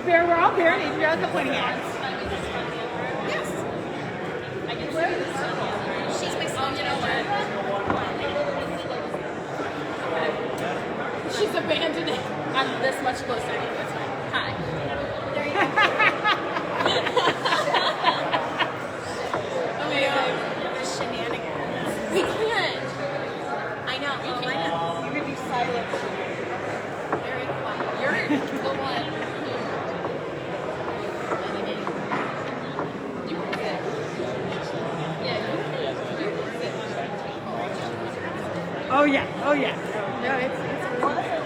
Bear, we're all baronies. We all got pointy hats. Yes. I can wear this. She's my son, you know what? She's abandoned it. I'm this much closer. That's fine. Hi. There you go. Amazing. The shenanigans. We can't. I know. We can't. You're going to be silent. Very quiet. You're the one. Oh yeah, oh yeah. No, it's wonderful.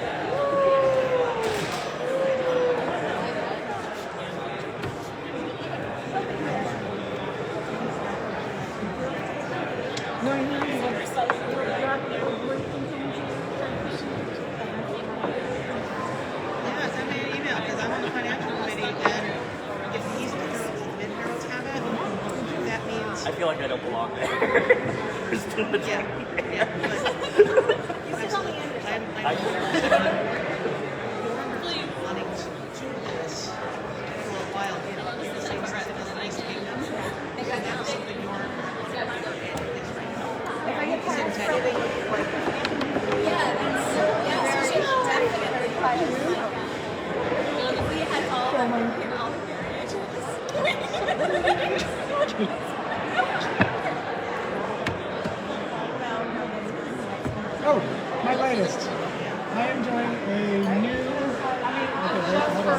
No, Yeah, send me an email because I'm on the financial committee, and if these girls and mid-girls have it, that means... I feel like I don't belong there. There's too much. Yeah, but... You can call me Anderson. I'm Please. wanting to do this for a while, you know, the same as it is nice kingdom. And that's something more... if I get tired of scrubbing, Yeah, that's so, yeah, especially definitely. We had all the Oh, my latest. I am doing a new. Okay, wait, hold on.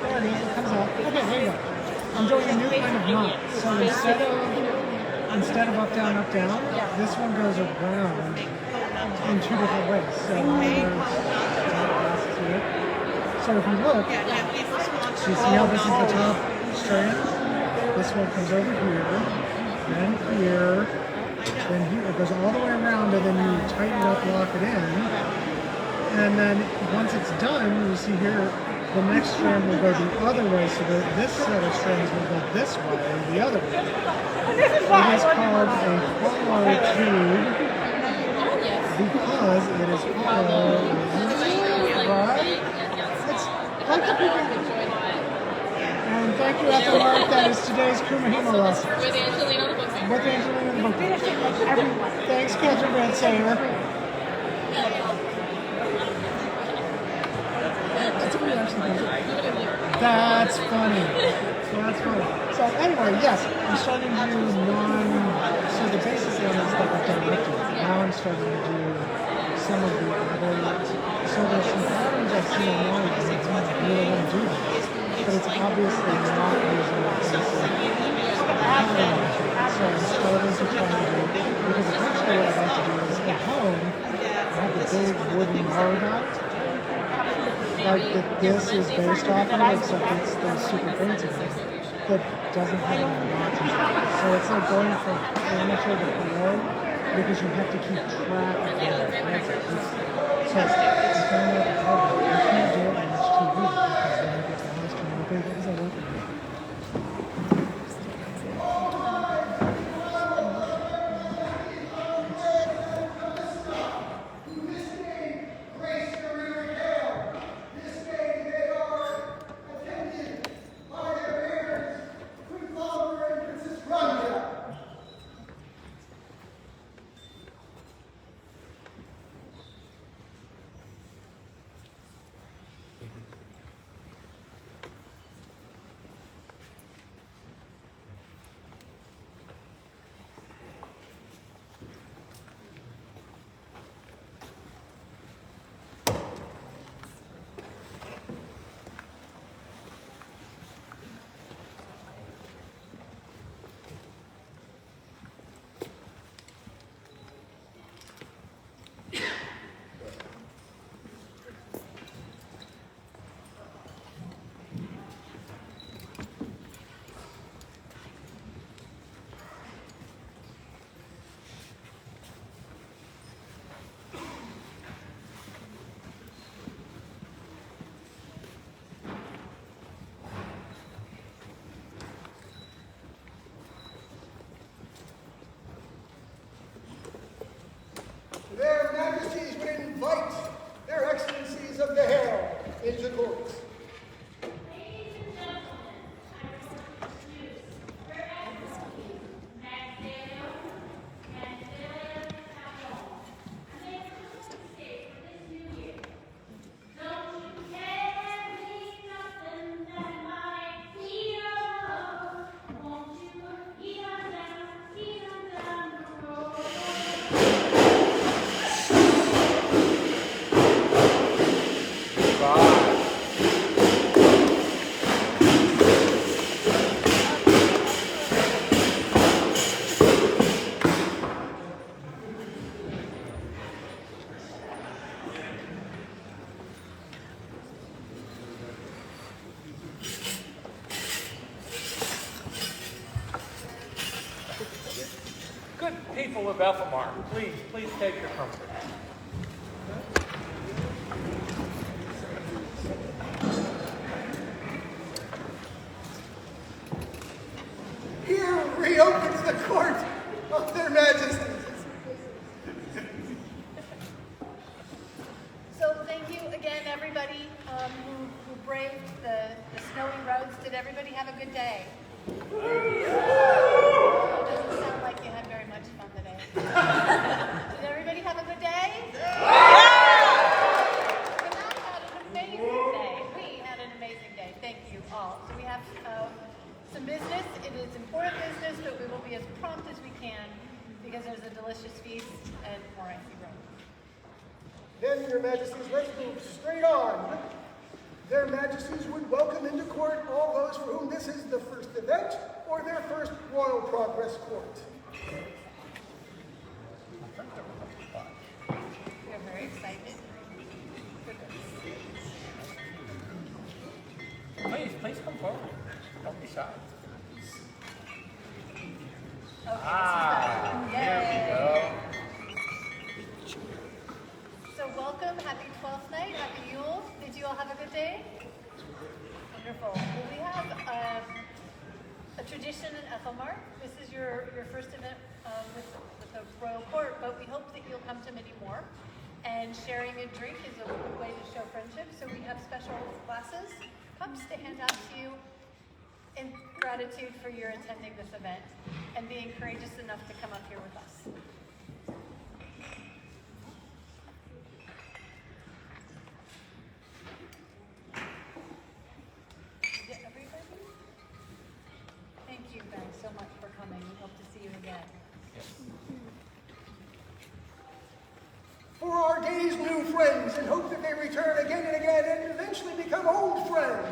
There it is. It comes out. Okay, there you go. I'm doing a new kind of knot. So instead of up down, this one goes around in two different ways. So if you look, you see how this is the top strand? This one comes over here, then here, then here. It goes all the way around, and then you tighten it up, lock it in. And then once it's done, you see here, the next strand will go the other way, so that this set of strands will go this way, the other way. It is called a hollow tube because it is hollow. Right? It's like the people. And thank you, Ethel Mark. That is today's Kumahima lesson. With Angelina the book. With Angelina the book. Thanks, Catherine Van Sayer. That's funny. That's funny. So anyway, yes, I'm starting to do so the basis of this stuff I've done with you. Now I'm starting to do some of the other, so there's some patterns I've seen online that make me really want to do that. But it's obviously not using the basis. So I'm starting to try to do, because eventually what I'd like to do is at home, I have the big wooden yard out. Like this is based off of, except it's the super fancy thing that doesn't have any knots. So it's like going from amateur to pro because you have to keep track of the knots. So I found out the problem. You can't do it on this TV because then you get lost and you're like, what was I looking at? people of Ethelmar, please take your comfort. Here reopens the court of their majesties. So thank you again, everybody who braved the snowy roads. Did everybody have a good day? It doesn't sound like you had very much fun today. Did everybody have a good day? Yeah! And I had an amazing day. We had an amazing day. Thank you all. So we have some business. It is important business, but we will be as prompt as we can because there's a delicious feast and more icy rum. Then, your majesties, let's move straight on. Their majesties would welcome into court all those for whom this is the first event or their first royal progress court. We're very excited. Please come forward. Don't be shy. Okay, There we go. So welcome, happy 12th night, happy Yule. Did you all have a good day? Wonderful. Well, we have a tradition in Ethelmar. This is your first event with the royal court, but we hope that you'll come to many more. And sharing a drink is a good way to show friendship. So we have special glasses, cups to hand out to you in gratitude for your attending this event and being courageous enough to come up here with us. Thank you guys so much for coming. We hope to see you again. For our days, new friends, and hope that they return again and again and eventually become old friends.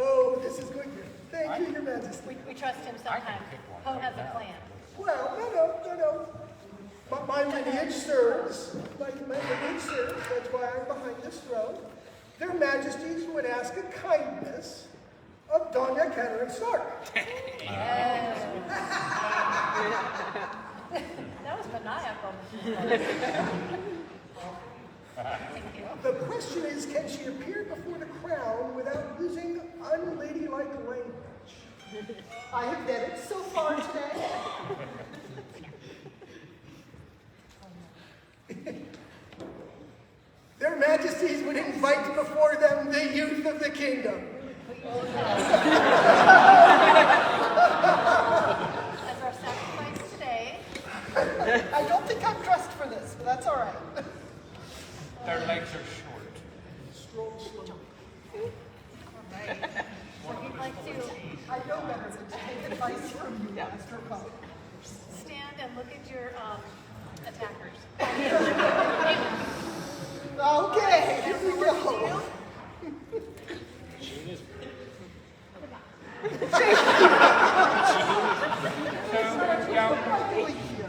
Oh, this is good. Thank you, your majesty. We trust him sometimes. Poe has a plan. Well, no. My lineage serves. My lineage serves. That's why I'm behind this throne. Their majesties would ask a kindness of Donna Catherine Stark. That was maniacal. Thank you. The question is, can she appear before the crown without using unladylike language? I have done it so far today. Their majesties would invite before them the youth of the kingdom. As our sacrifice today, I don't think I'm dressed for this, but that's all right. Their legs are short. Stroll slow. right? So we'd like to I know better than to take advice from you, Master Poe. stand and look at your attackers. Okay, here we go.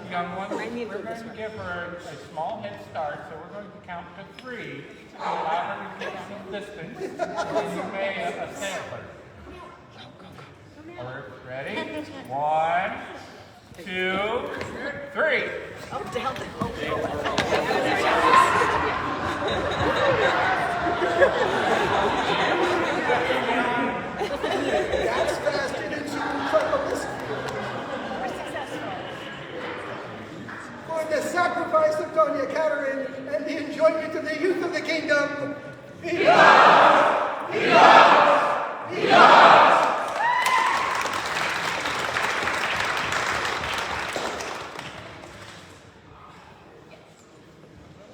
Young one, we're going to give her a small head start, so we're going to count to 3 to allow her to keep some distance, and you may assail her. Are we ready? 1, 2, 3. That's faster than super troubles. We're successful. For the sacrifice of Doña Catherine and the enjoyment of the youth of the kingdom.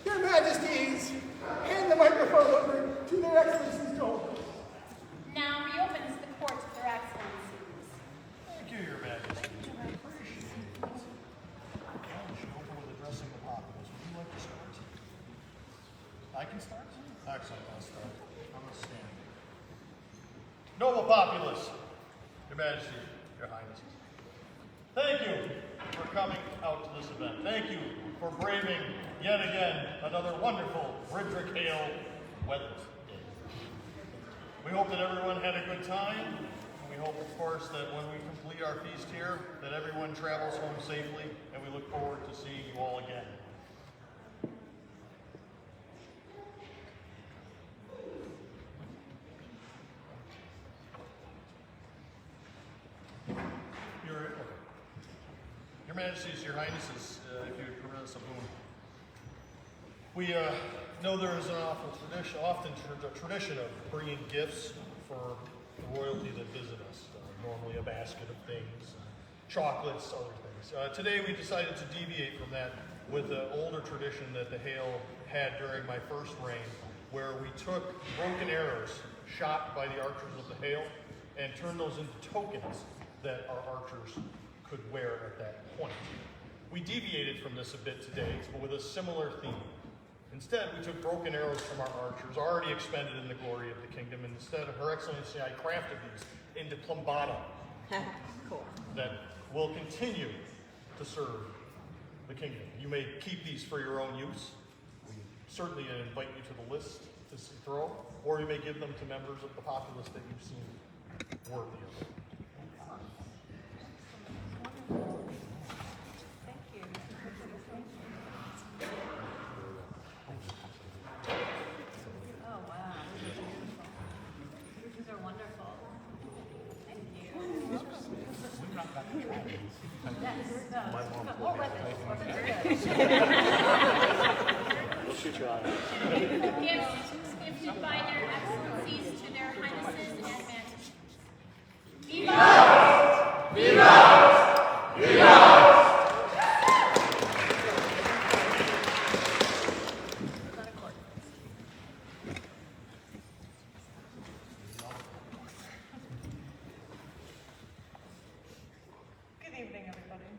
Your Majesties, hand the microphone over to their Excellencies to hold. Now reopens the court of their excellencies. Thank you, Your Majesty. Challenge you open with addressing the populace. Would you like to start? I can start? Excellent, I'll start. I'm going to stand. Noble populace, Your Majesty, Your Highnesses, thank you for coming out to this event. Thank you for braving, yet again, another wonderful Bridrick Hale weather day. We hope that everyone had a good time. We hope, of course, that when we complete our feast here, that everyone travels home safely, and we look forward to seeing you all again. Your Majesties, Your Highnesses, if you would permit us a boon. We know there is an often tradition of bringing gifts for the royalty that visit us. Normally a basket of things, chocolates, other things. Today we decided to deviate from that with the older tradition that the Hale had during my first reign, where we took broken arrows shot by the archers of the Hale and turned those into tokens that our archers could wear at that point. We deviated from this a bit today, but with a similar theme. Instead, we took broken arrows from our archers, already expended in the glory of the kingdom, and instead, Her Excellency, I crafted these into plumbata Cool. that will continue to serve the kingdom. You may keep these for your own use. We certainly invite you to the list to throw, or you may give them to members of the populace that you've seen worthy of it. Thank you. Oh, wow. These are wonderful. Thank you. Yes, no, more weapons. Weapons are good. We'll shoot your eye. Gifts gifted by their excellencies to their highnesses and majesties. Viva! Viva! Viva! Good evening, everybody.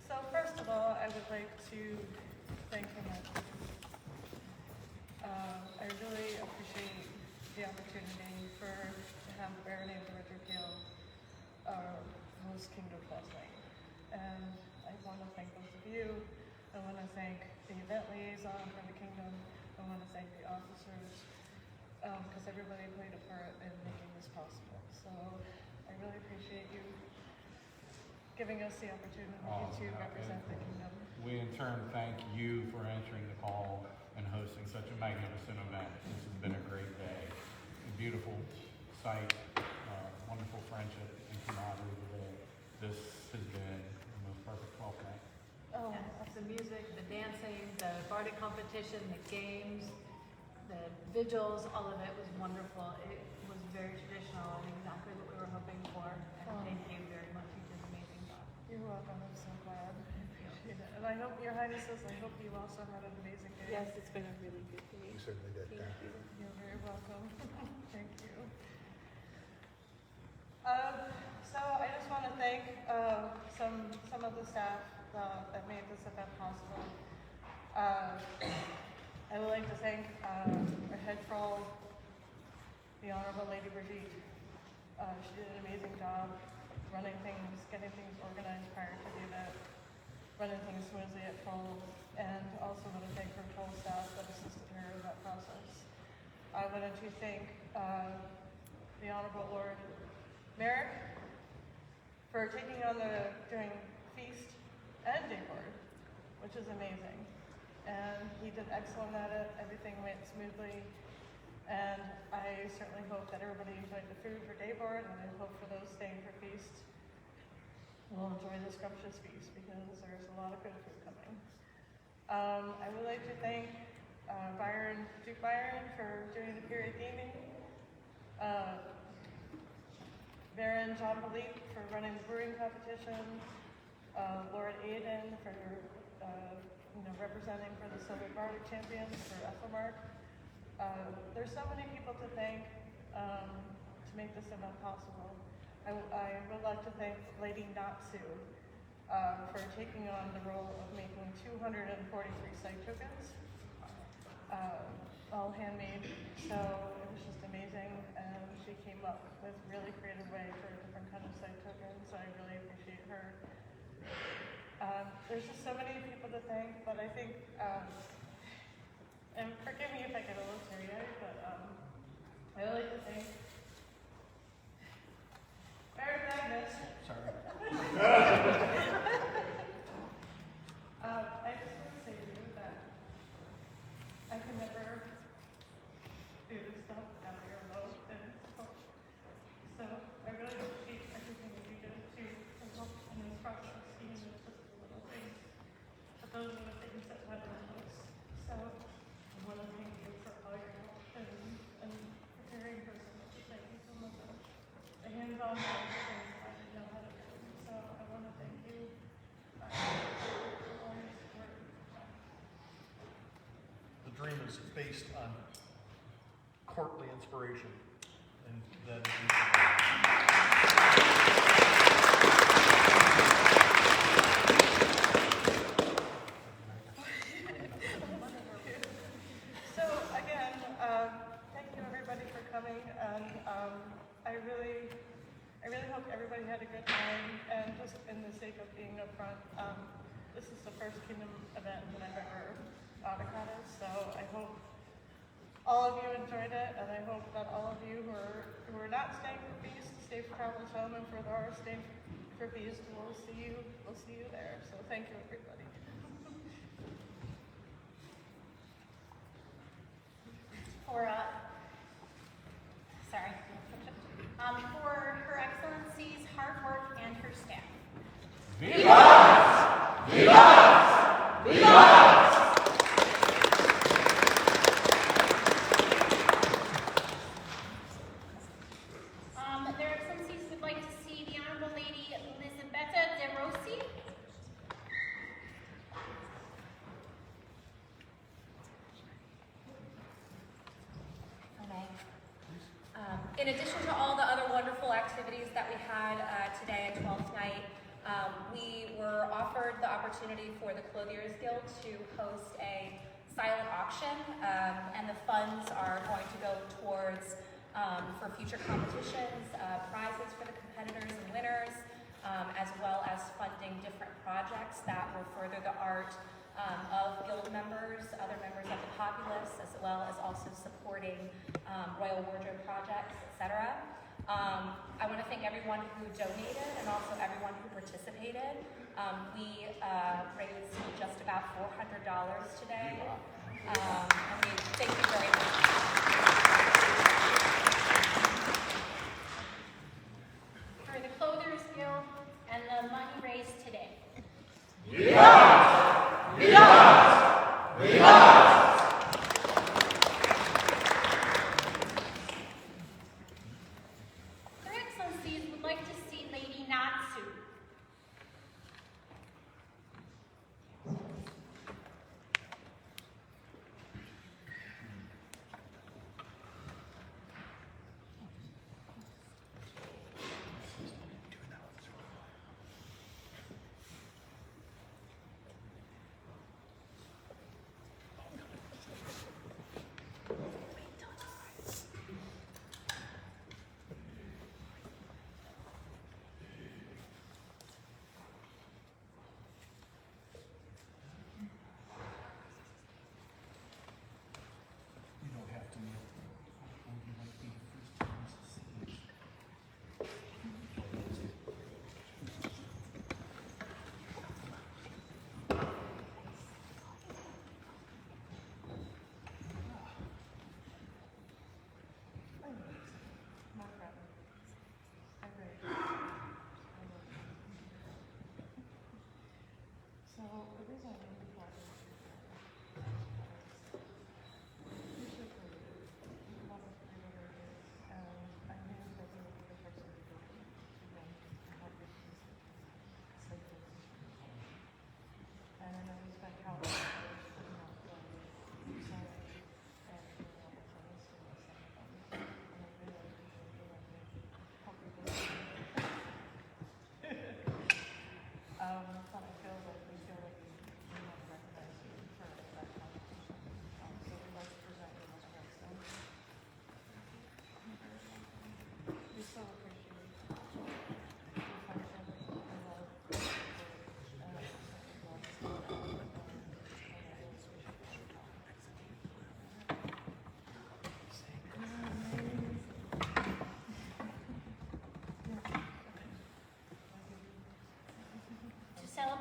So first of all, I would like to thank Her Majesty. I really appreciate the opportunity to have Baronial Baronial host Kingdom last night. And I want to thank both of you. I want to thank the event liaison for the kingdom. I want to thank the officers, because everybody played a part in making this possible. So I really appreciate you giving us the opportunity to represent the kingdom. We in turn thank you for answering the call and hosting such a magnificent event. This has been a great day, a beautiful sight, wonderful friendship and camaraderie today. This has been the most perfect 12th night. Oh, The music, the dancing, the bardic competition, the games, the vigils, all of it was wonderful. It was very traditional and exactly what we were hoping for. And thank you very much. You did an amazing job. you're welcome. I'm so glad. I appreciate it. And I hope, Your Highnesses, I hope you also had an amazing day. Yes, it's been a really good day. You certainly did. Thank you. You're very welcome. Thank you. So I just want to thank some of the staff that made this event possible. I would like to thank our head troll, the Honorable Lady Brigitte. She did an amazing job running things, getting things organized prior to the event, running things smoothly at troll, and also want to thank her troll staff that assisted her in that process. I wanted to thank the Honorable Lord Merrick for taking on during feast and day board, which is amazing. And he did excellent at it. Everything went smoothly. And I certainly hope that everybody enjoyed the food for day board, and I hope for those staying for feast will enjoy the scrumptious feast because there's a lot of good food coming. I would like to thank Duke Byron for doing the period theming. Baron John Philippe for running the brewing competition. Lord Aiden for representing for the Silver Bardic Champions for Ethelmark. There's so many people to thank to make this event possible. I would like to thank Lady Natsu for taking on the role of making 243 site tokens. all handmade. So it was just amazing, and she came up with really creative way for different kind of site tokens. So I really appreciate her. There's just so many people to thank, but I think, and forgive me if I get a little teary-eyed, but I would like to thank Barry Magnus. Sorry. I just want to say to you that I can never do this stuff out of your love and support. So I really appreciate everything that you do to help in this process, even if it's just the little things. But those are the things that matter the most. So I want to thank you for all your help and preparing for so much. Thank you so much. The hands-on things I didn't know how to do. So I want to thank you. The dream is based on courtly inspiration, and that So again, thank you everybody for coming, and I really hope everybody had a good time. And just in the sake of being upfront, this is the first Kingdom event that I've ever autocratted, so I hope all of you enjoyed it, and I hope that all of you who are not staying for Feast, safe travels home, and for those who are staying for Feast, we'll see you there. So thank you everybody. For Her Excellency's hard work and her staff. Their Excellencies would like to see the Honorable Lady Elisabetta de Rossi. In addition to all the other wonderful activities that we had today at 12th night, we were offered the opportunity for the Clothiers Guild to host a silent auction, and the funds are going to go towards for future competitions, prizes for the competitors and winners, as well as funding different projects that will further the art of guild members, other members of the populace, as well as also supporting royal wardrobe projects, etc. I want to thank everyone who donated and also everyone who participated. We raised just about $400 today, and we thank you very much. For the Clothiers Guild and the money raised today. Their Excellencies would like to see Lady Natsu.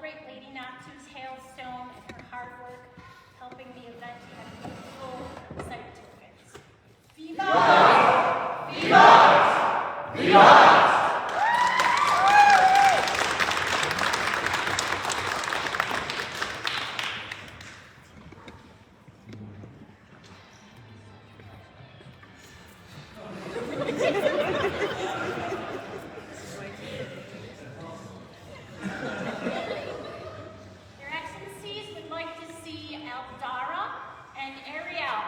celebrate Lady Natsu's hailstone and her hard work helping the event have beautiful sight tokens. Viva! Viva! Viva! Your Excellencies would like to see Eldara and Ariel.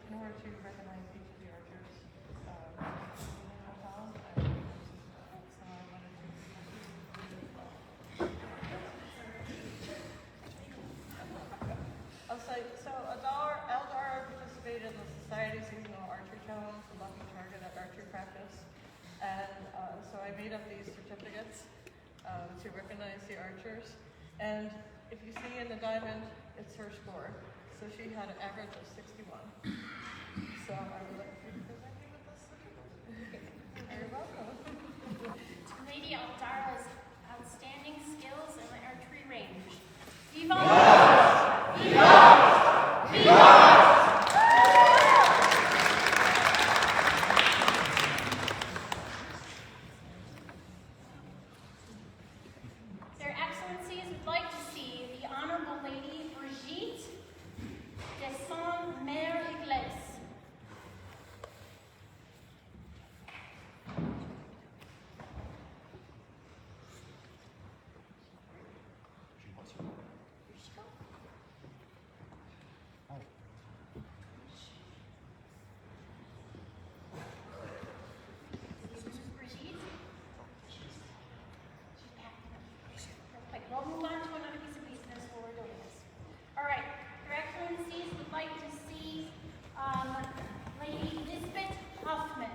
In order to recognize each of the archers, so I wanted to so Eldar participated in the Society Seasonal Archery Challenge, the lucky target at archery practice, and so I made up these certificates to recognize the archers. And if you see in the diamond, it's her score. So she had an average of 61. So I would like to present you with this certificate. You're welcome. To Lady Eldara's outstanding skills in the archery range. Viva! Viva! Viva! Their Excellencies would like to see the Honorable Lady Brigitte de Saint-Mère-Igles. Brigitte? Perfect. We'll move on to another piece of business while we're doing this. All right. Your Excellencies would like to see Lady Lisbeth Hoffman.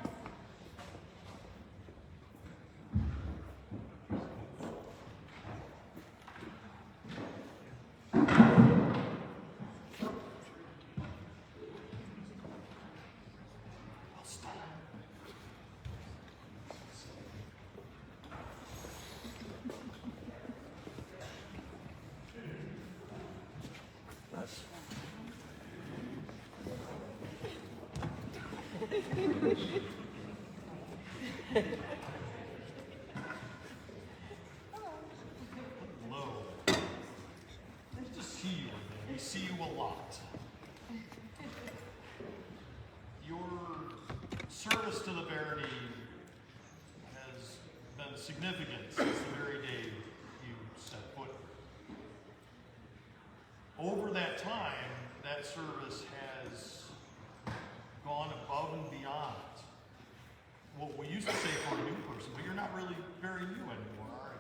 Hello. Nice to see you again. We see you a lot. Your service to the barony has been significant since the very day you set foot. Over that time, that service has gone above and beyond what we used to say for a new person, but you're not really very new anymore, are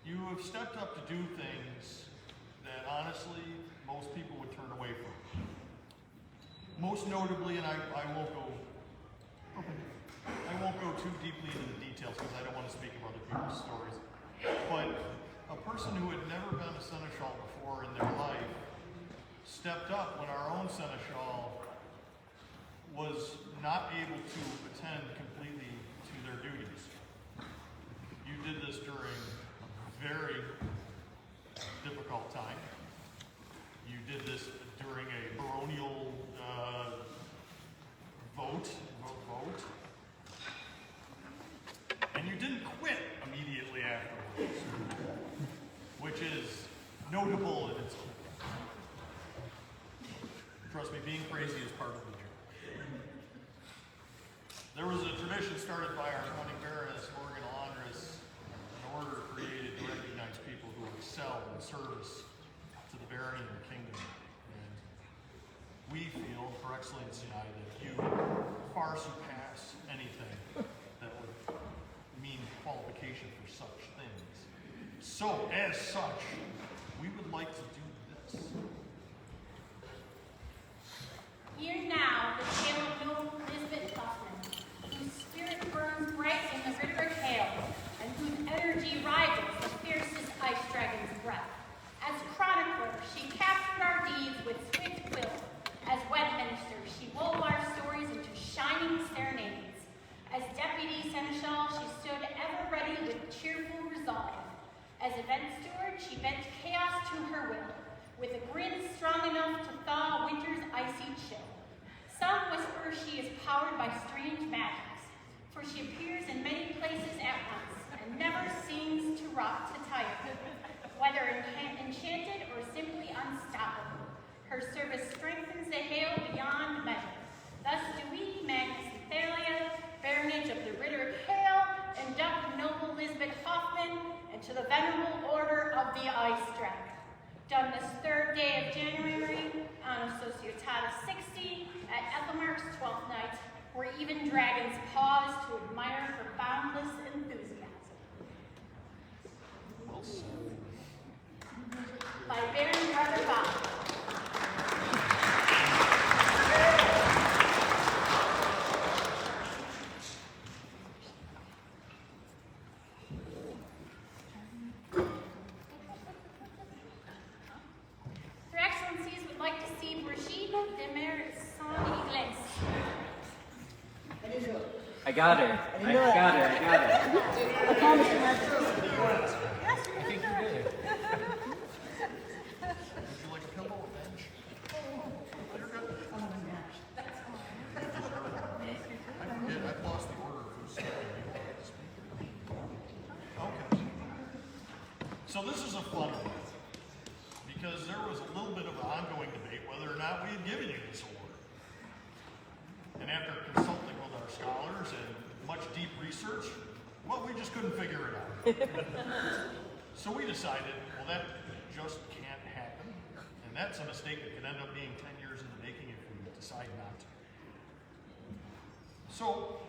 you? You have stepped up to do things that honestly most people would turn away from. Most notably, and I won't go too deeply into the details because I don't want to speak of other people's stories, but a person who had never been a seneschal before in their life stepped up when our own seneschal was not able to attend completely to their duties. You did this during a very difficult time. You did this during a baronial vote, notable in its trust me, being crazy is part of the job. There was a tradition started by our founding Baroness, Morgan Laundress, an order created to recognize people who excel in service to the Baronial kingdom. And we feel, for Excellency and I, that you far surpass anything that would mean qualification for such things. So, as such, we would like to do this. Hear now the tale of noble Lisbeth Hoffman, whose spirit burns bright in the Ritter Hail, and whose energy rivals the fiercest ice dragon's breath. As chronicler, she captured our deeds with swift will. As web minister, she wove our stories into shining serenades. As deputy seneschal, she stood ever ready with cheerful resolve. As event steward, she bent chaos to her will, with a grin strong enough to thaw winter's icy chill. Some whisper she is powered by strange magics, for she appears in many places at once, and never seems to rot to tire. Whether enchanted or simply unstoppable, her service strengthens the hail beyond measure. Thus do we, Magnus and Thalia, baronage of the Ritter Hail, induct noble Lisbeth Hoffman into the venerable order of the Ice Dragon. Done this 3rd day of January on Societatis 60 at Ethelmark's 12th night, where even dragons pause to admire her boundless enthusiasm. By Baron Brother Bob. Your Excellencies would like to see Brigitte de Saint-Ignace. I got her. I got her. I promise you, Magnus. Would you like a pillow or bench? You're good. I've lost the order of who's speaking. Okay. So this is a fun one, because there was a little bit of an ongoing debate whether or not we had given you this award. And after consulting with our scholars and much deep research, well, we just couldn't figure it out. So we decided, well, that just can't happen. And that's a mistake that could end up being 10 years in the making if we decide not to. So,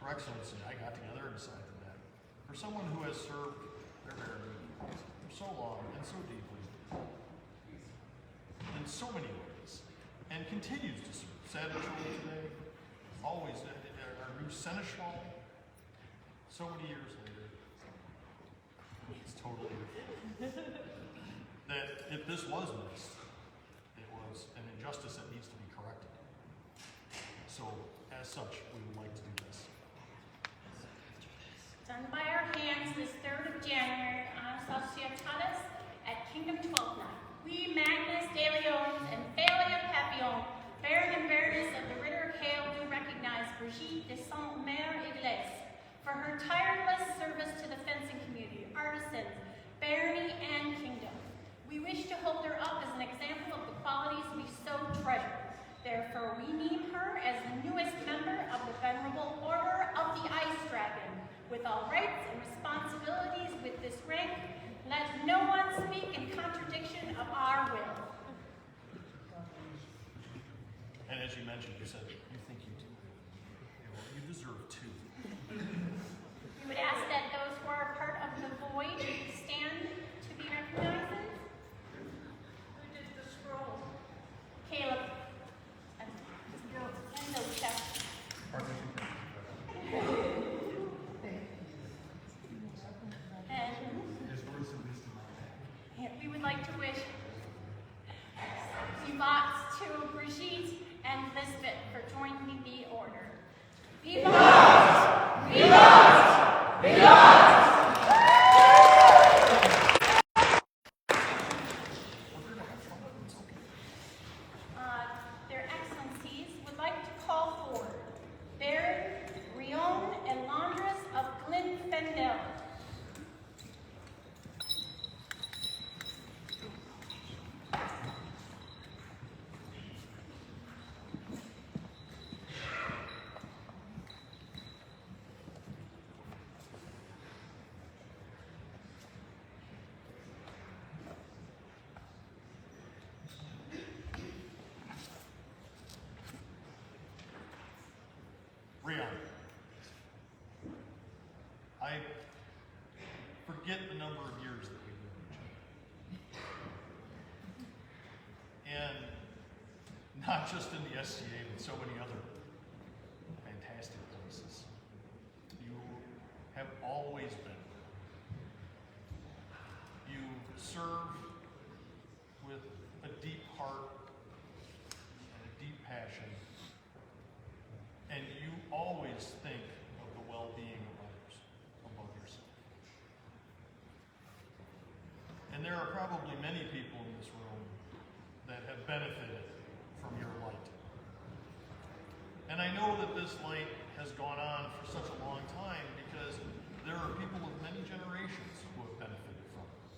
Her Excellency and I got together and decided that for someone who has served their barony for so long and so deeply, in so many ways, and continues to serve, Seneschal today, always our new Seneschal, so many years later, it's totally different. That if this was missed, it was an injustice that needs to be corrected. So, as such, we would like to do this. Done by our hands this 3rd of January on Societatis at Kingdom 12th night. We, Magnus de Leon and Thalia Papillon, Baron and Baroness of the Ritter Hail, do recognize Brigitte de Saint-Ignace for her tireless service to the fencing community, artisans, barony, and kingdom. We wish to hold her up as an example of the qualities we so treasure. Therefore, we name her as the newest member of the Venerable Order of the Ice Dragon. With all rights and responsibilities with this rank, let no one speak in contradiction of our will. And as you mentioned, you said you think you do. Well, you deserve two. We would ask that those who are part of the void stand to be recognized. Who did the scroll? Caleb. And no check. And we would like to wish Vivats to Brigitte and Lisbeth for joining the order. Vivats! I forget the number of years that we've known each other. And not just in the SCA, but so many other fantastic places. You have always been. You serve with a deep heart and a deep passion, and you always think of the well-being of others above yourself. And there are probably many people in this room that have benefited from your light. And I know that this light has gone on for such a long time because there are people of many generations who have benefited from it.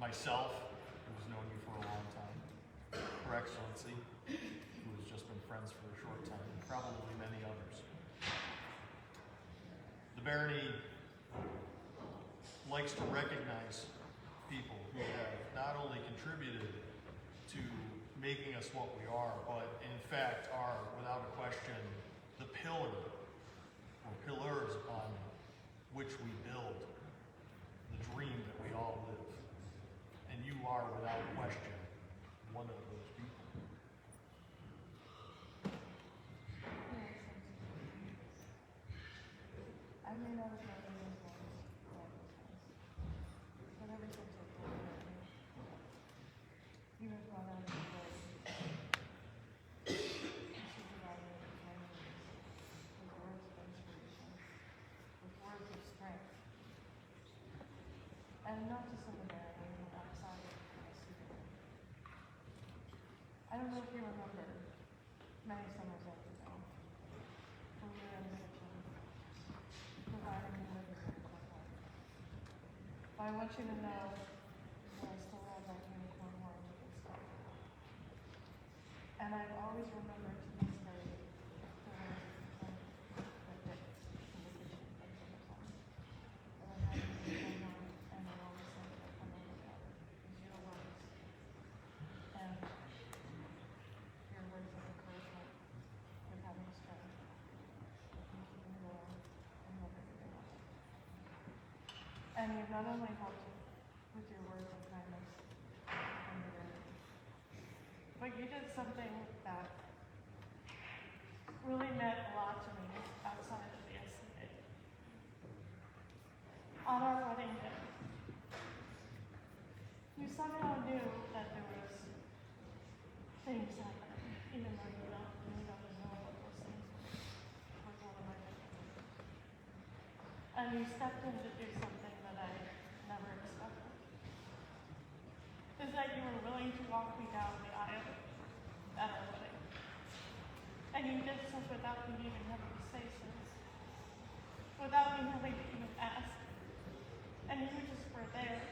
Myself, who's known you for a long time, Her Excellency, who has just been friends for a short time, and probably many others. The Barony likes to recognize people who have not only contributed to making us what we are, but in fact are, without a question, the pillar or pillars upon which we build the dream that we all live. And you are, without question, one of those people. I may not have known you as long as but ever since I told you have gone out of your way to provide me with kindness, with words of inspiration, with words of strength, and not just in the Barony, but outside of the studio. I don't know if you remember many summers ago, when we were in the kitchen, providing you with a unicorn horn. But I want you to know that I still have that unicorn horn you can start. And I've always remembered to this day the words of the that Dick in the kitchen at dinner time. And I had a unicorn horn, and I always said that I come over that is your words. And your words of encouragement, of having strength, and keeping going, and everything else. And you've not only helped with your words of kindness and the Barony, but you did something that really meant a lot to me outside of the SCA. On our wedding day, you somehow knew that there was things happening, even though you don't know what those things were. With one of my family. And you stepped in to do something that I never expected. Is that you were willing to walk me down the aisle at our wedding. And you did so without me even having to say so. Without me having to even ask. And you just were there.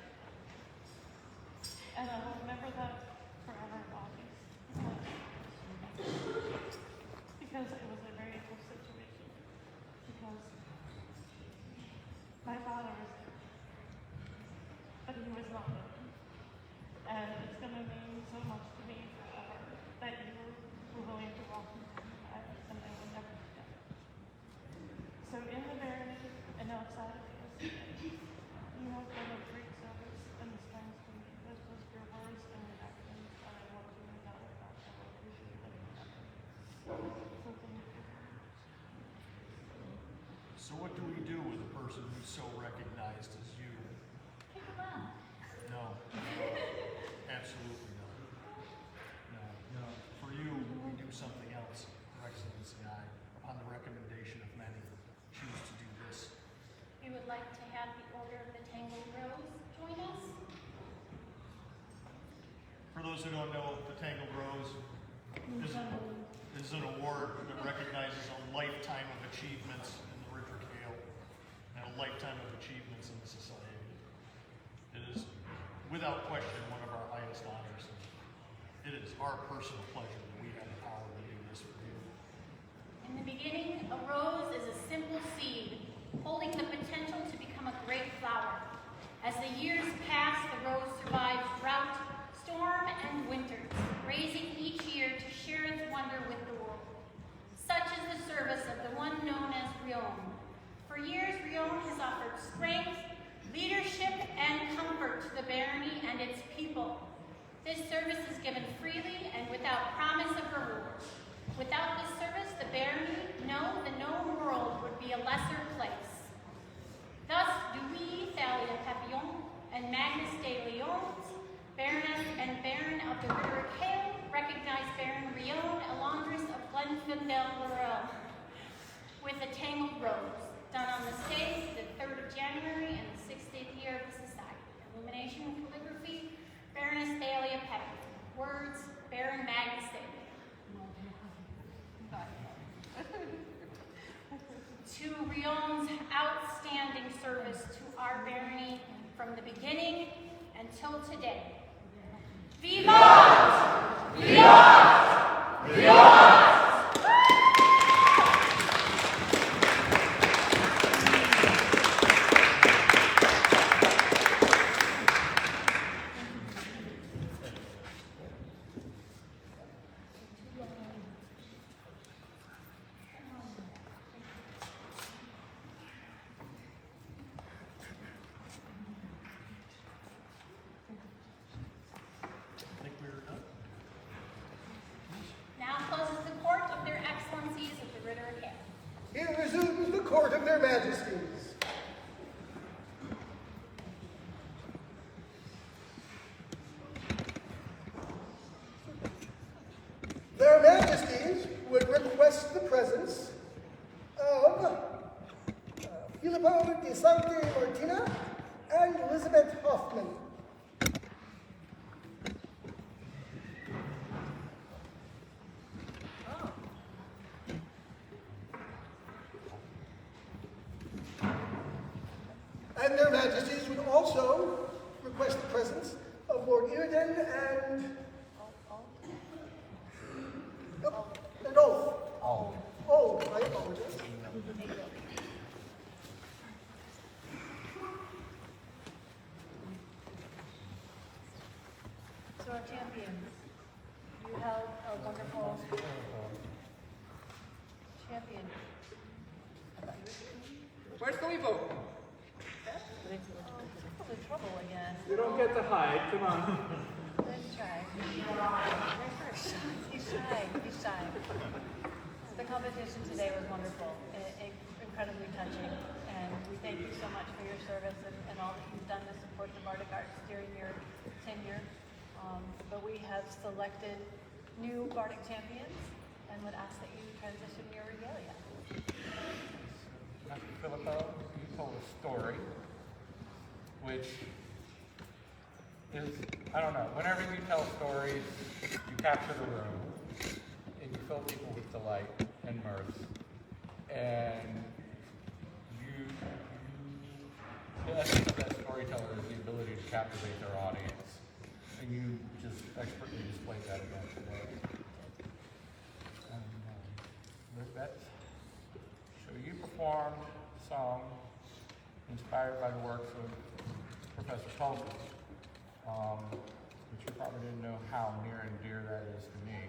And I will remember that forever always. Because it was a very tough situation. Because my father was there. But he was not there. And it's going to mean so much to me forever that you were willing to walk me through the aisle, and I will never forget it. So in the Barony and outside of the SCA, you have done a great service and this brings to me. This was your words and your actions, and I want you to know that I will appreciate it forever. So thank you. So what do we do with a person who's so recognized as you? Pick them up. No. Absolutely not. No. For you, we do something else. Your Excellency and I, upon the recommendation of many, choose to do this. You would like to have the Order of the Tangled Rose join us? For those who don't know, the Tangled Rose is an award that recognizes a lifetime of achievements in the Ritter Kale and a lifetime of achievements in the society. It is, without question, one of our highest honors. It is our personal pleasure that we have the power to do this for you. In the beginning, a rose is a simple seed, holding the potential to become a great flower. As the years pass, the rose survives drought, storm, and winters, raising each year to share its wonder with the world. Such is the service of the one known as Rion. For years, Rion offered strength, leadership, and comfort to the barony and its people. This service is given freely and without promise of reward. Without this service, the barony, no, the known world would be a lesser place. Thus, Louis Thalia Papillon and Magnus de Leons, Baroness and Baron of the Ritter Hale, recognize Baron Rion, Alondris of Glenfintel-Laurel, with a tangled rose, done on the stage the 3rd of January and the 60th year of the Society. Illumination and calligraphy, Baroness Thalia Papillon. Words, Baron Magnus Thalia. To Rion's outstanding service to our barony from the beginning until today. Vivat! Vivat! Vivat! I think we're done. Now closes the court of their excellencies of the Ritter Hale. Here resumes the court of their majesties. Their majesties would request the presence of Filippo de Sancti Martina and Elizabeth Hoffman. And their majesties would also request the presence of Lord Iridan and Ulf. Oh, I apologize. So our champions, you held a wonderful champion. Where's the Weeble? In trouble again. You don't get to hide. Come on. Let's try. He's shy. He's shy. The competition today was wonderful, incredibly touching, and we thank you so much for your service and all that you've done to support the Bardic Arts during your tenure. But we have selected new Bardic champions and would ask that you transition your regalia. Master Filippo, you told a story, which is, I don't know, whenever you tell stories, you capture the room, and you fill people with delight and mirth, and the essence of that storyteller is the ability to captivate their audience, and you just expertly displayed that again today. And with that, so you performed a song inspired by the works of Professor Tolkien, which you probably didn't know how near and dear that is to me.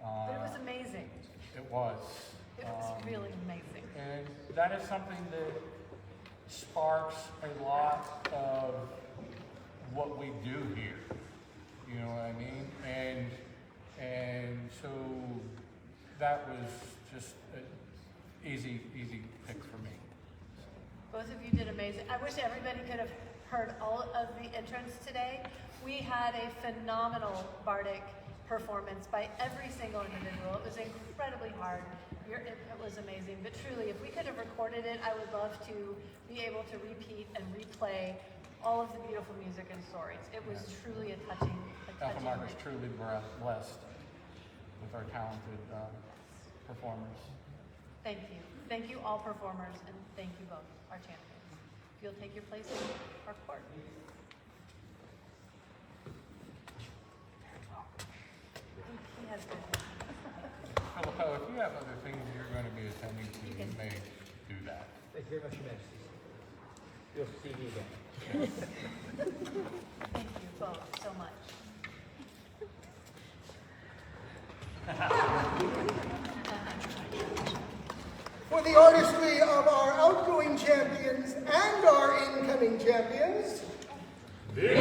But it was amazing. It was. It was really amazing. And that is something that sparks a lot of what we do here. You know what I mean? And so that was just an easy pick for me. Both of you did amazing. I wish everybody could have heard all of the entrants today. We had a phenomenal Bardic performance by every single individual. It was incredibly hard. It was amazing. But truly, if we could have recorded it, I would love to be able to repeat and replay all of the beautiful music and stories. It was truly a touching Alpha Mark is moment. truly blessed with our talented performers. Thank you. Thank you all performers, and thank you both, our champions. If you'll take your place in our court. He has good. Filippo, if you have other things you're going to be attending to, you may do that. Thank you very much, Your Majesty. You'll see me again. Thank you both so much. for the artistry of our outgoing champions and our incoming champions. Their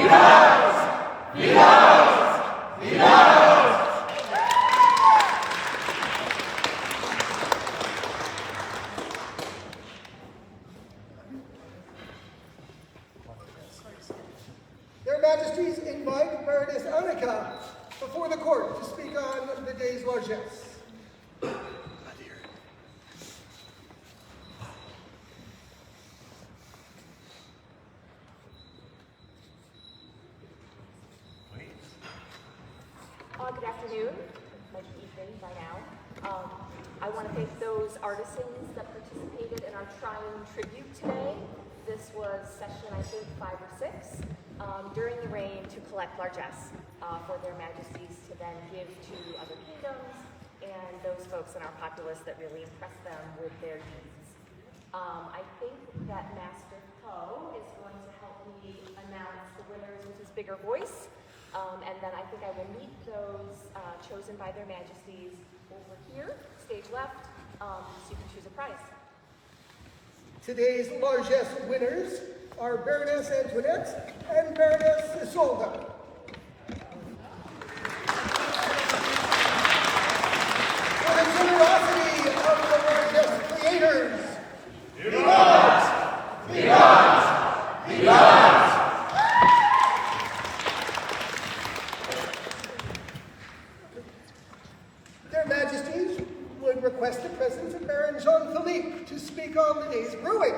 Majesties invite Baroness Annika before the court to speak on the day's largesse. Good afternoon, like evening by now. I want to thank those artisans that participated in our trying tribute today. This was session, I think, 5 or 6, during the reign to collect largesse for their majesties to then give to other kingdoms and those folks in our populace that really impress them with their deeds. I think that Master Poe is going to help me announce the winners with his bigger voice. And then I think I will meet those chosen by their majesties over here, stage left, so you can choose a prize. Today's largesse winners are Baroness Antoinette and Baroness Isolde. For the generosity of the largesse creators. Their Majesties would request the presence of Baron Jean-Philippe to speak on the day's brewing.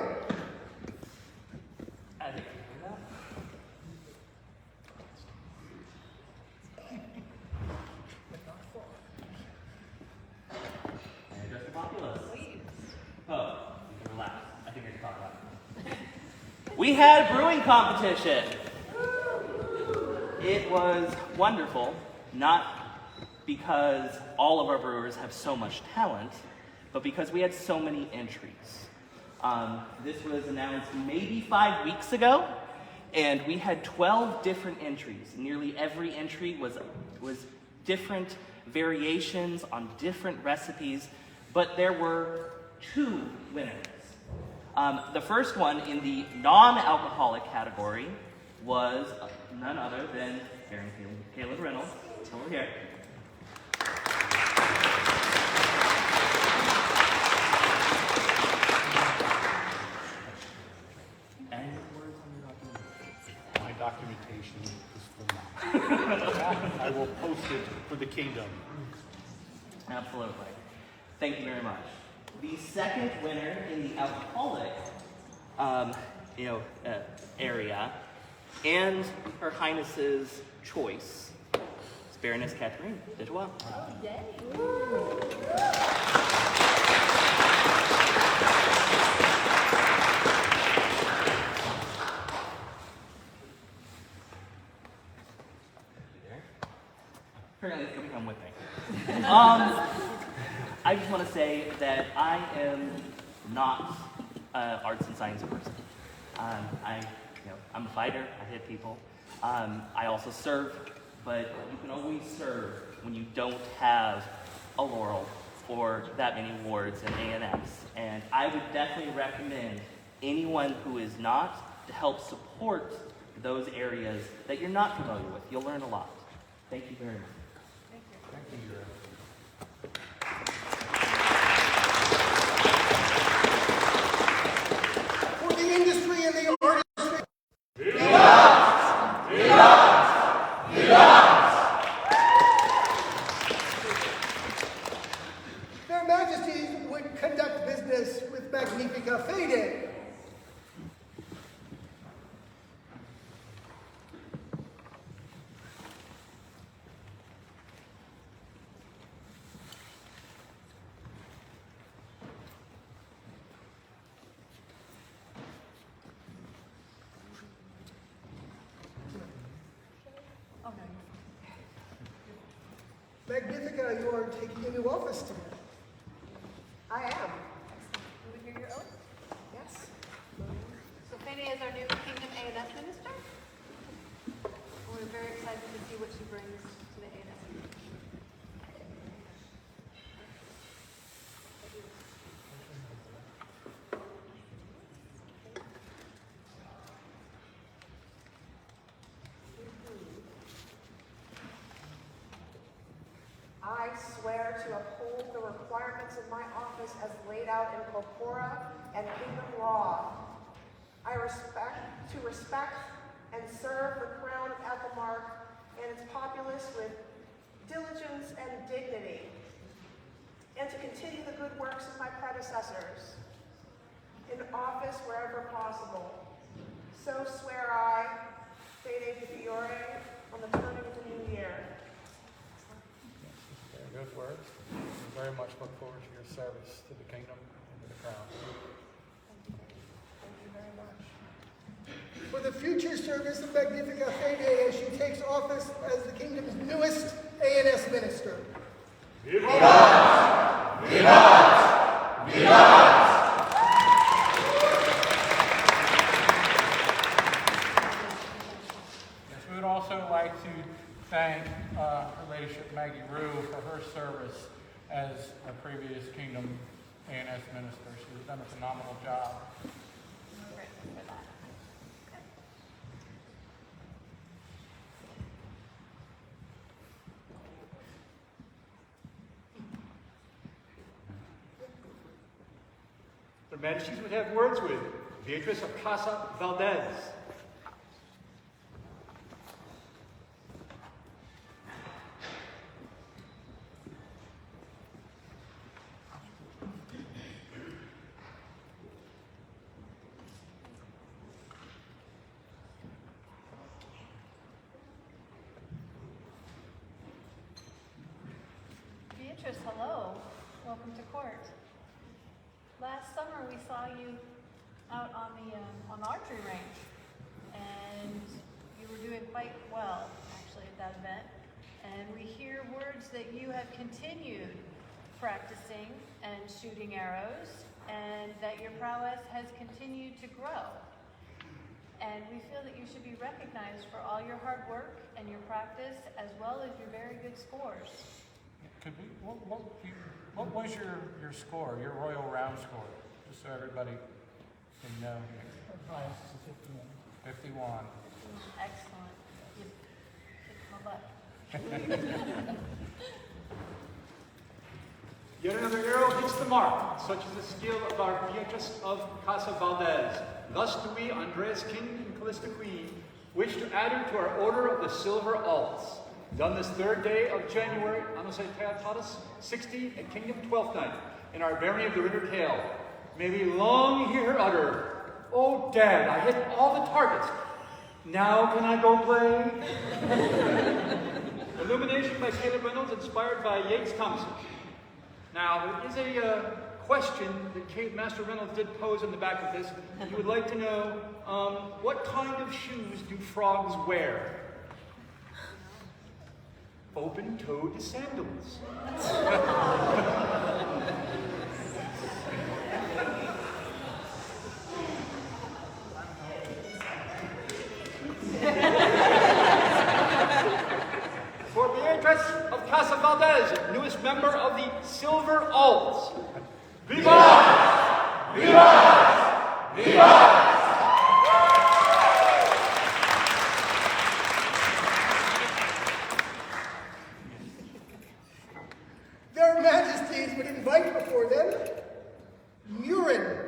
Just the populace. Oh, you can relax. I think I can talk about it. We had a brewing competition. It was wonderful, not because all of our brewers have so much talent, but because we had so many entries. This was announced maybe 5 weeks ago, and we had 12 different entries. Nearly every entry was different variations on different recipes, but there were 2 winners. The first one in the non-alcoholic category was none other than Baron Caleb Reynolds, over here. My documentation is full now. I will post it for the kingdom. Absolutely. Thank you very much. The second winner in the alcoholic area, and Her Highness's choice, is Baroness Catherine. Did well. Apparently it's going to become with me. I just want to say that I am not an arts and science person. I'm a fighter. I hit people. I also serve, but you can always serve when you don't have a laurel or that many awards and A&Ms. And I would definitely recommend anyone who is not to help support those areas that you're not familiar with. You'll learn a lot. Thank you very much. Thank you. For the industry and the artistry. Their Majesties would conduct business with Magnifica Fede. Magnifica, you are taking a new office today. I am. Will we hear your oath? Yes. So Fede is our new Kingdom A&S Minister. We're very excited to see what she brings to the A&S. I swear to uphold the requirements of my office as laid out in corpora and kingdom law. I respect and serve the crown of Ethelmark and its populace with diligence and dignity, and to continue the good works of my predecessors in office wherever possible. So swear I, Fede de Fiore, on the turning of the new year. Very good words. We very much look forward to your service to the kingdom and to the crown. Thank you very much. For the future service of Magnifica Fede as she takes office as the kingdom's newest ANS minister. Vivat! Vivat! Vivat! We would also like to thank Her Ladyship Maggie Rue for her service as a previous Kingdom ANS minister. She's done a phenomenal job. We're grateful for that. Their Majesties would have words with Beatrice of Casa Valdez. Beatrice, hello. Welcome to court. Last summer we saw you out on the archery range, and you were doing quite well, actually, at that event. And we hear words that you have continued practicing and shooting arrows, and that your prowess has continued to grow. And we feel that you should be recognized for all your hard work and your practice, as well as your very good scores. Could we, what was your score, your royal round score? Just so everybody can know here. 51. Excellent. You kicked my butt. Yet another arrow hits the mark, such is the skill of our Beatrice of Casa Valdez. Thus do we, Andreas King and Callista Queen, wish to add her to our order of the Silver Alts. Done this 3rd day of January, Annos Aetatis 60 at Kingdom 12th night, in our Barony of the River Kale. May we long hear her utter, "Oh, Dad, I hit all the targets. Now can I go play?" Illumination by Caleb Reynolds, inspired by Yates Thompson. Now, there is a question that Master Reynolds did pose in the back of this. He would like to know, what kind of shoes do frogs wear? Open-toed sandals. For Beatrice of Casa Valdez, newest member of the Silver Alts. Viva! Viva! Viva! Their Majesties would invite before them Murin.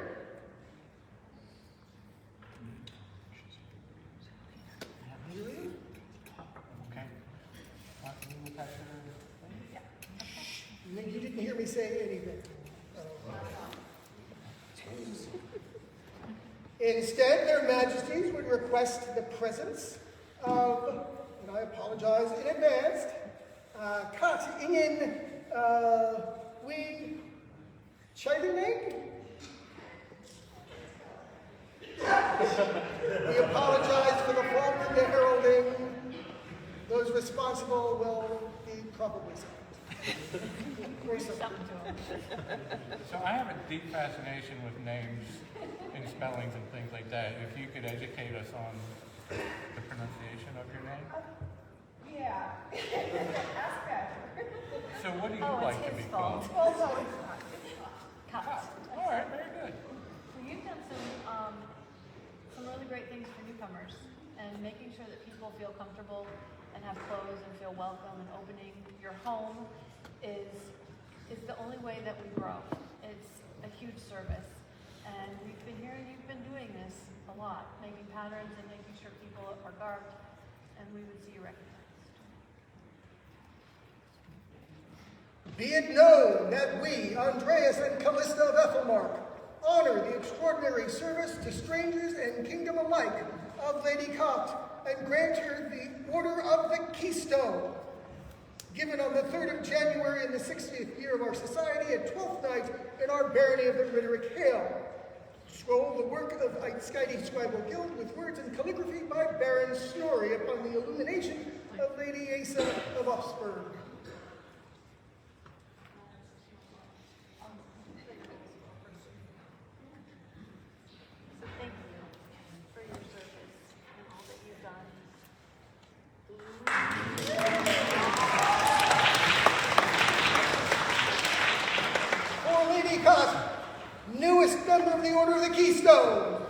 You didn't hear me say anything. Instead, their Majesties would request the presence of, and I apologize in advance, Kat Ingen we Chaidenig? We apologize for the fault in the heralding. Those responsible will be probably sorry. So I have a deep fascination with names and spellings and things like that. If you could educate us on the pronunciation of your name. Yeah. Ask Badger. So what do you like to be called? Well, no, it's not. It's not. Cut. All right, very good. So you've done some really great things for newcomers, and making sure that people feel comfortable and have clothes and feel welcome, and opening your home is the only way that we grow. It's a huge service. And we've been hearing you've been doing this a lot, making patterns and making sure people are garbed, and we would see you recognized. Be it known that we, Andreas and Callista of Ethelmark, honor the extraordinary service to strangers and kingdom alike of Lady Copt, and grant her the Order of the Keystone, given on the 3rd of January in the 60th year of our society at 12th night in our barony of the Riderick Hale. Scroll, the work of Skadi Scribal Guild with words and calligraphy by Baron Snorri upon the illumination of Lady Asa of Augsburg. So thank you for your service and all that you've done. For Lady Copt, newest member of the Order of the Keystone.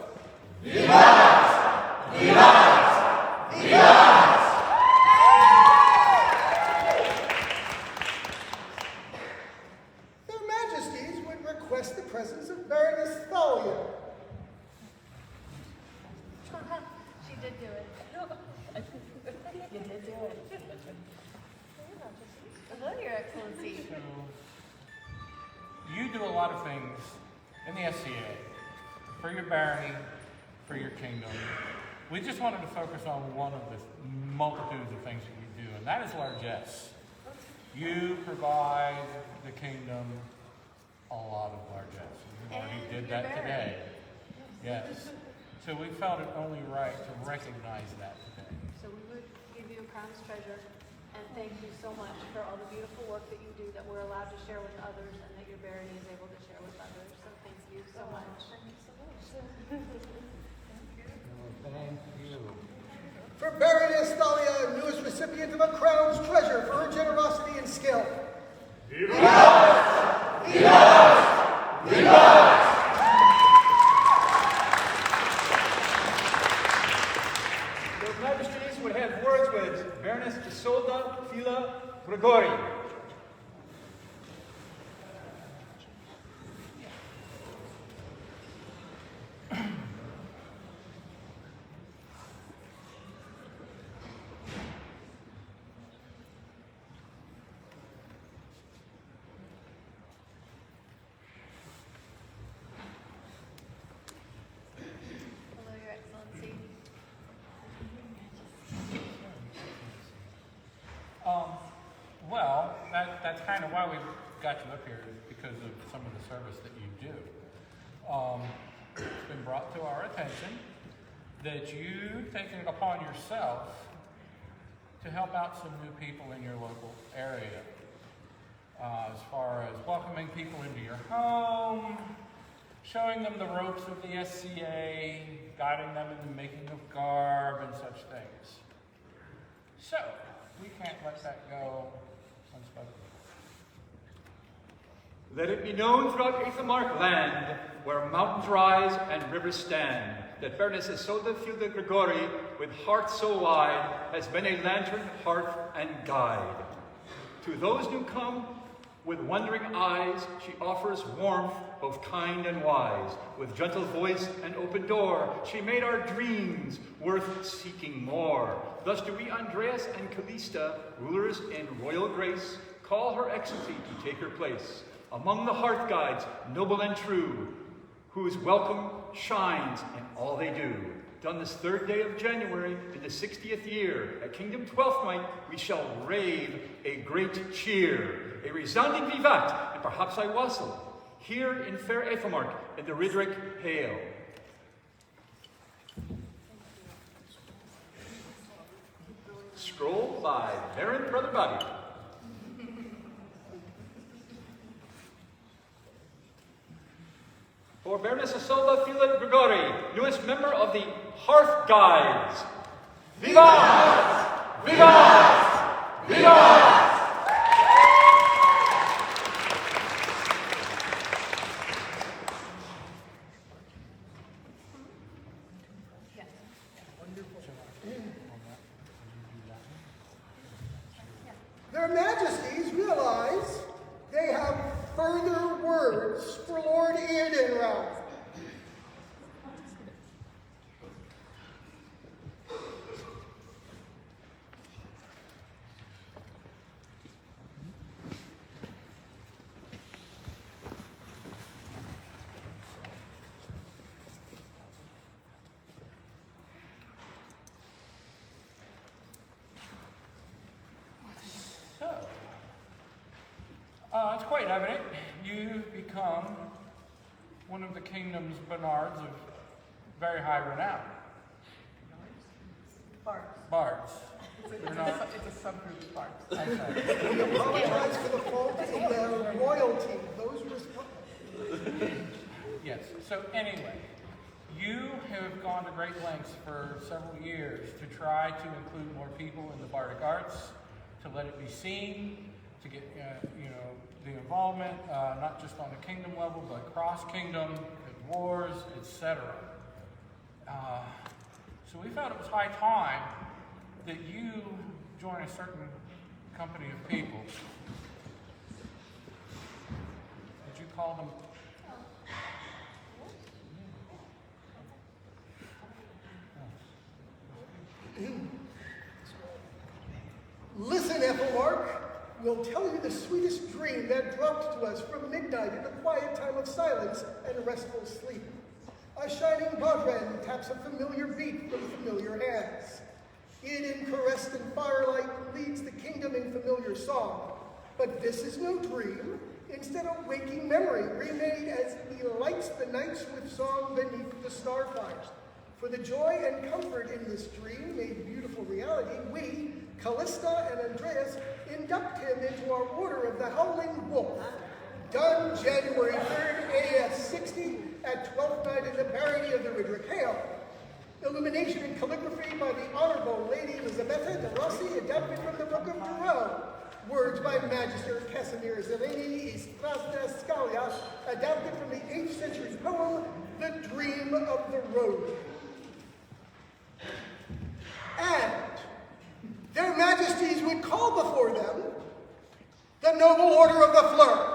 Vivat! Vivat! Vivat! Their Majesties would request the presence of Baroness Thalia. She did do it. You did do it. Hello, Your Excellency. So, you do a lot of things in the SCA, for your barony, for your kingdom. We just wanted to focus on one of the multitudes of things that you do, and that is largesse. You provide the kingdom a lot of largesse. You already did that today. Yes. So we felt it only right to recognize that today. So we would give you a crown's treasure, and thank you so much for all the beautiful work that you do that we're allowed to share with others and that your barony is able to share with others. So thank you so much. Thank you so much. Thank you. For Baroness Thalia, newest recipient of a crown's treasure for her generosity and skill. Vivat! Vivat! Vivat! Your Majesties would have words with Baroness Isolda Fila Gregori. Hello, Your Excellency. Well, that's kind of why we got you up here, is because of some of the service that you do. It's been brought to our attention that you've taken it upon yourself to help out some new people in your local area. As far as welcoming people into your home, showing them the ropes of the SCA, guiding them in the making of garb and such things. So, we can't let that go unspoken. Let it be known throughout Ethelmark land, where mountains rise and rivers stand, that Baroness Isolda Fila Gregori, with heart so wide, has been a lantern, hearth, and guide. To those who come with wondering eyes, she offers warmth, both kind and wise. With gentle voice and open door, she made our dreams worth seeking more. Thus do we, Andreas and Callista, rulers in royal grace, call her excellency to take her place among the hearth guides, noble and true, whose welcome shines in all they do. Done this 3rd day of January in the 60th year, at Kingdom 12th night, we shall rave a great cheer, a resounding vivat, and perhaps I wassail, here in fair Ethelmark, in the Riderick Hale. Scroll by Baron Brother Bobby. For Baroness Isolda Fila Gregori, newest member of the Hearth Guides. Vivat! Vivat! Vivat! quite evident, you've become one of the kingdom's Bernards of very high renown. Bards. It's a subgroup of bards. I'm sorry. We apologize for the fault in the royalty. Those responsible. Yes, so anyway, you have gone to great lengths for several years to try to include more people in the bardic arts, to let it be seen, to get the involvement, not just on the kingdom level, but cross-kingdom, at wars, etc. So we felt it was high time that you join a certain company of people. Would you call them? Listen, Ethelmark, we'll tell you the sweetest dream that dropped to us from midnight in a quiet time of silence and restful sleep. A shining bodhrand taps a familiar beat from familiar hands. It in caressed in firelight leads the kingdom in familiar song. But this is no dream, instead a waking memory remade as he lights the nights with song beneath the starfires. For the joy and comfort in this dream made beautiful reality, we, Callista and Andreas, induct him into our Order of the Howling Wolf. Done January 3rd, AS 60, at 12th night in the barony of the Ridrick Hale. Illumination and calligraphy by the Honorable Lady Elisabetta de Rossi, adapted from the Book of Durell. Words by Magister Casimir Zeleni Istrasda Scalia, adapted from the 8th century poem, The Dream of the Road. And their majesties would call before them the Noble Order of the Fleur.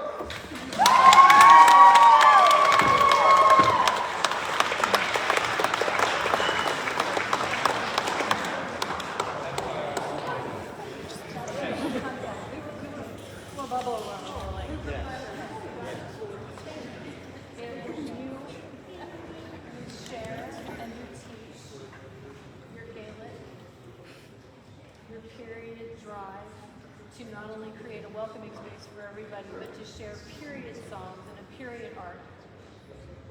To not only create a welcoming space for everybody, but to share period songs and a period art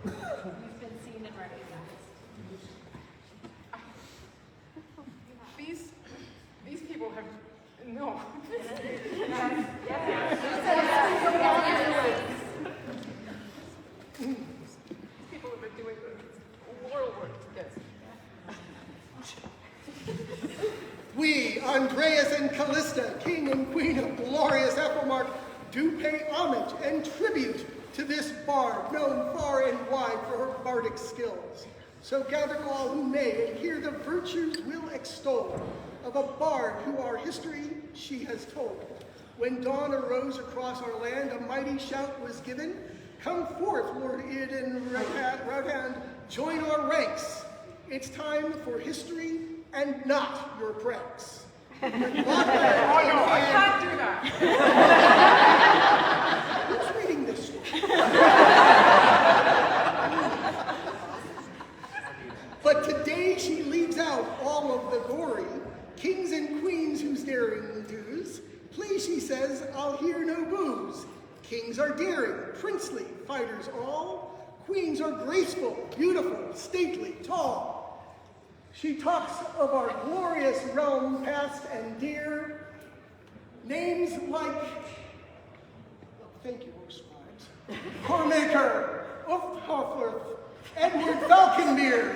you've been seen and recognized. These people have no. People have been doing world work. Yes. We, Andreas and Callista, king and queen of glorious Ethelmark, do pay homage and tribute to this bard, known far and wide for her bardic skills. So gather all who may and hear the virtues we'll extol of a bard who our history she has told. When dawn arose across our land, a mighty shout was given. Come forth, Lord Id and Roudhand, join our ranks. It's time for history and not your pranks. Oh no, I can't do that. Who's reading this story? But today she leaves out all of the gory kings and queens whose daring dues. Please, she says, I'll hear no booze. Kings are daring, princely, fighters all. Queens are graceful, beautiful, stately, tall. She talks of our glorious realm past and dear. Names like, thank you, O scribes, Cormaker, Ufthofflerth, Edward Falconmere,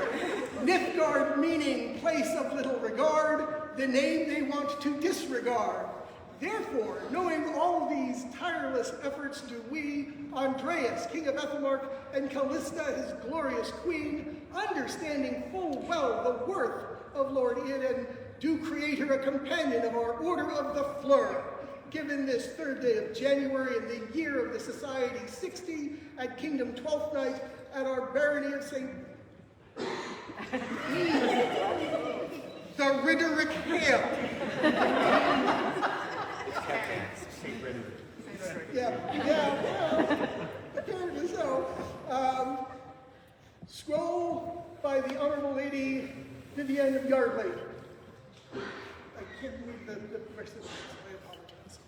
Nithgard meaning place of little regard, the name they want to disregard. Therefore, knowing all these tireless efforts, do we, Andreas, king of Ethelmark, and Callista, his glorious queen, understanding full well the worth of Lord Iden, do create her a companion of our Order of the Fleur, given this 3rd day of January in the year of the Society 60 at Kingdom 12th night at our barony of St. the Riderick Hale. Yeah, apparently so. Scroll by the Honorable Lady Vivienne of Yardley. I can't read the rest of this, I apologize.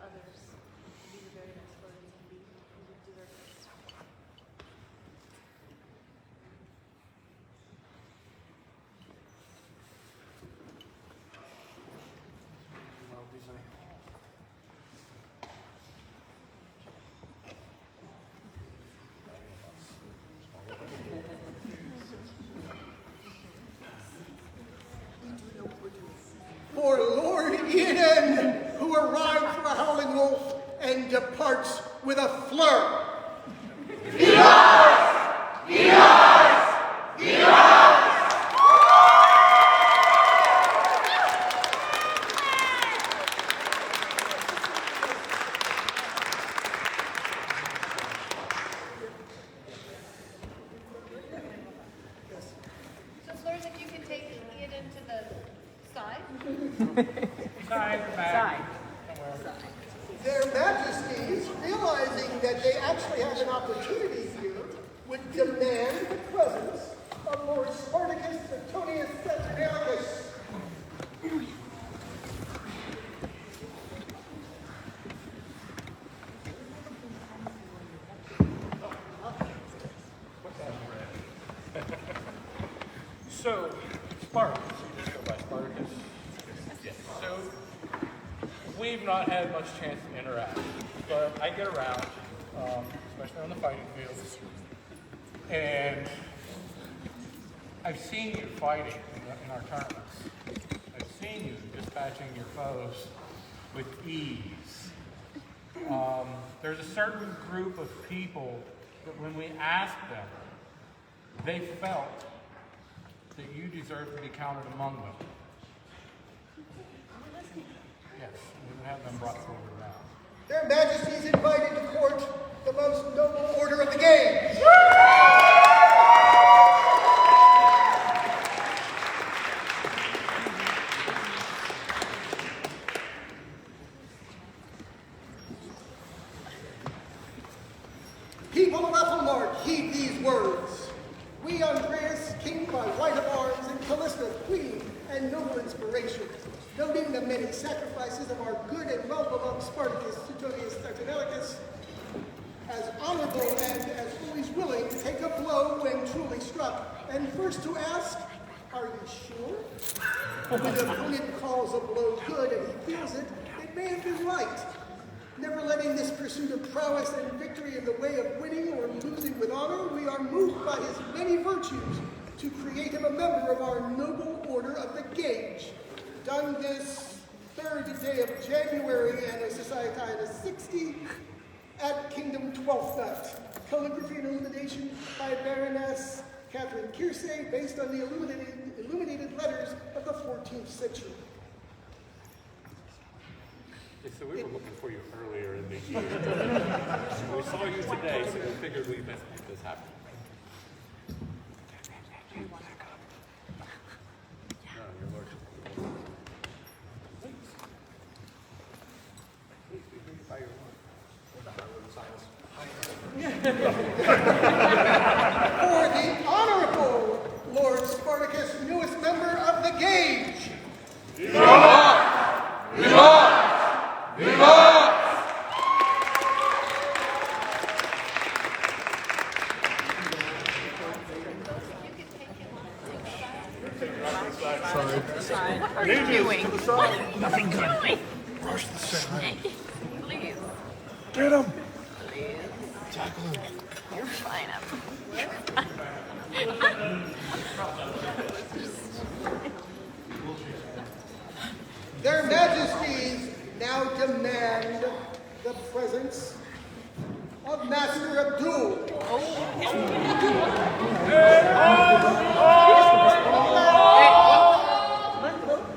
others to be the very best versions and be who you deserve to be. For Lord Eden, who arrives for a howling wolf and departs with a fleur. So Flores, if you can take Eden to the side. Their Majesties, realizing that they actually have an opportunity here, would demand the presence of Lord Spartacus Antonius Saturnalicus. So, Spartacus, you just go by Spartacus. So, we've not had much chance to interact, but I get around, especially on the fighting fields, and I've seen you fighting in our tournaments. I've seen you dispatching your foes with ease. There's a certain group of people that when we asked them, they felt that you deserve to be counted among them. Yes, we would have them brought forward now. Their Majesties invited to court the most noble order of the games. People of Ethelmart, heed these words. We, Andreas, king by right of arms, and Callista, queen and noble inspiration, noting the many sacrifices of our good and well-beloved Spartacus Suetonius Saturnalicus, as honorable and as always willing to take a blow when truly struck, and first to ask, are you sure? When the opponent calls a blow good and he feels it, it may have been right. Never letting this pursuit of prowess and victory in the way of winning or losing with honor, we are moved by his many virtues to create him a member of our noble order of the Gauge. Done this 3rd day of January, Anno Societatis 60, at Kingdom 12th Night. Calligraphy and illumination by Baroness Catherine Kiersey, based on the illuminated letters of the 14th century. So we were looking for you earlier in the year. We saw you today, so we figured we'd make this happen. Your Lordship. For the Honorable Lord Spartacus, newest member of the Gauge. What are you doing? Nothing good. Rush the side. Please. Get him. Please. Tackle him. You're fine. Their Majesties now demand the presence of Master Abdul.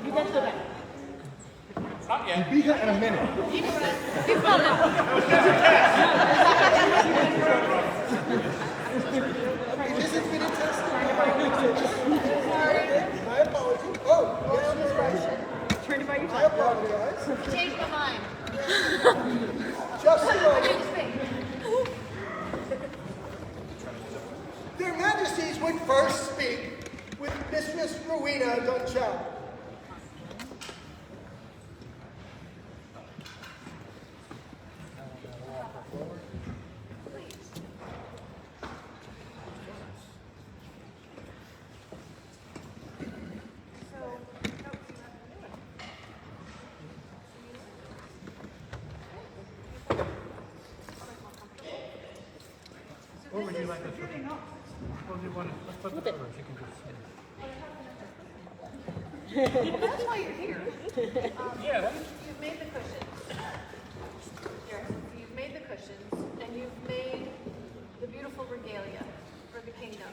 You guys go back. Not yet. You'll be here in a minute. Keep coming. This has been a test. My apologies. Oh, yes, I apologize. Change my mind. Just a moment. Their Majesties would first speak with Mistress Rowena Dunchell. like this. Well, you want to, let's put the photos. You can just. That's why you're here. Yeah, You've made the cushions. Here, you've made the cushions, and you've made the beautiful regalia for the kingdom.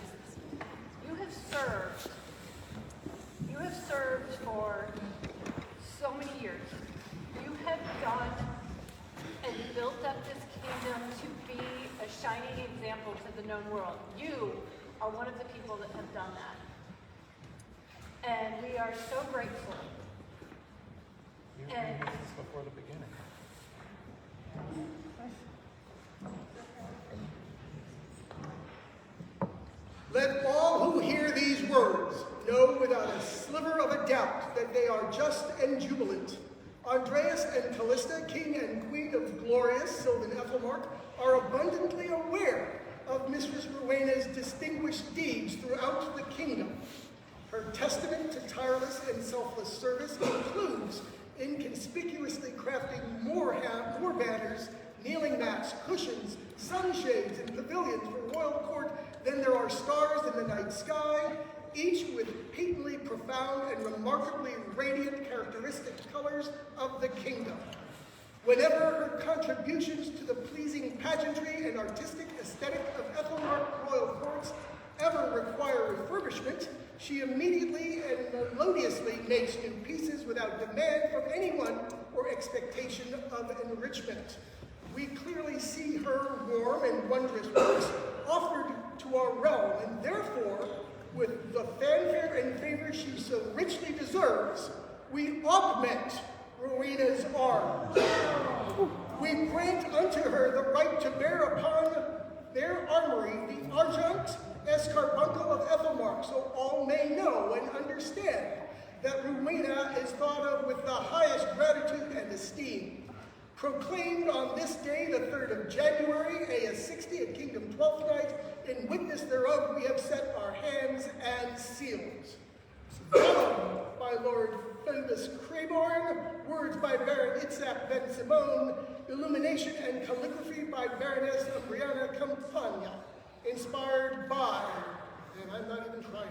You have served for so many years. You have done and built up this kingdom to be a shining example to the known world. You are one of the people that have done that. And we are so grateful. And this is before the beginning. Let all who hear these words know without a sliver of a doubt that they are just and jubilant. Andreas and Callista, king and queen of glorious Sylvan Ethelmark, are abundantly aware of Mistress Rowena's distinguished deeds throughout the kingdom. Her testament to tireless and selfless service includes inconspicuously crafting more banners, kneeling mats, cushions, sunshades, and pavilions for royal court than there are stars in the night sky, each with patently profound and remarkably radiant characteristic colors of the kingdom. Whenever her contributions to the pleasing pageantry and artistic aesthetic of Ethelmark royal courts ever require refurbishment, she immediately and melodiously makes new pieces without demand from anyone or expectation of enrichment. We clearly see her warm and wondrous works offered to our realm, and therefore, with the fanfare and favor she so richly deserves, we augment Rowena's arms. We grant unto her the right to bear upon their armory the argent escarbuncle of Ethelmark, so all may know and understand that Rowena is thought of with the highest gratitude and esteem. Proclaimed on this day, the 3rd of January, AS 60 at Kingdom 12th night, in witness thereof we have set our hands and seals. Vellum by Lord Philibus Crayborn, words by Baron Itzhak Ben Simone, illumination and calligraphy by Baroness Brianna Campagna, inspired by, and I'm not even trying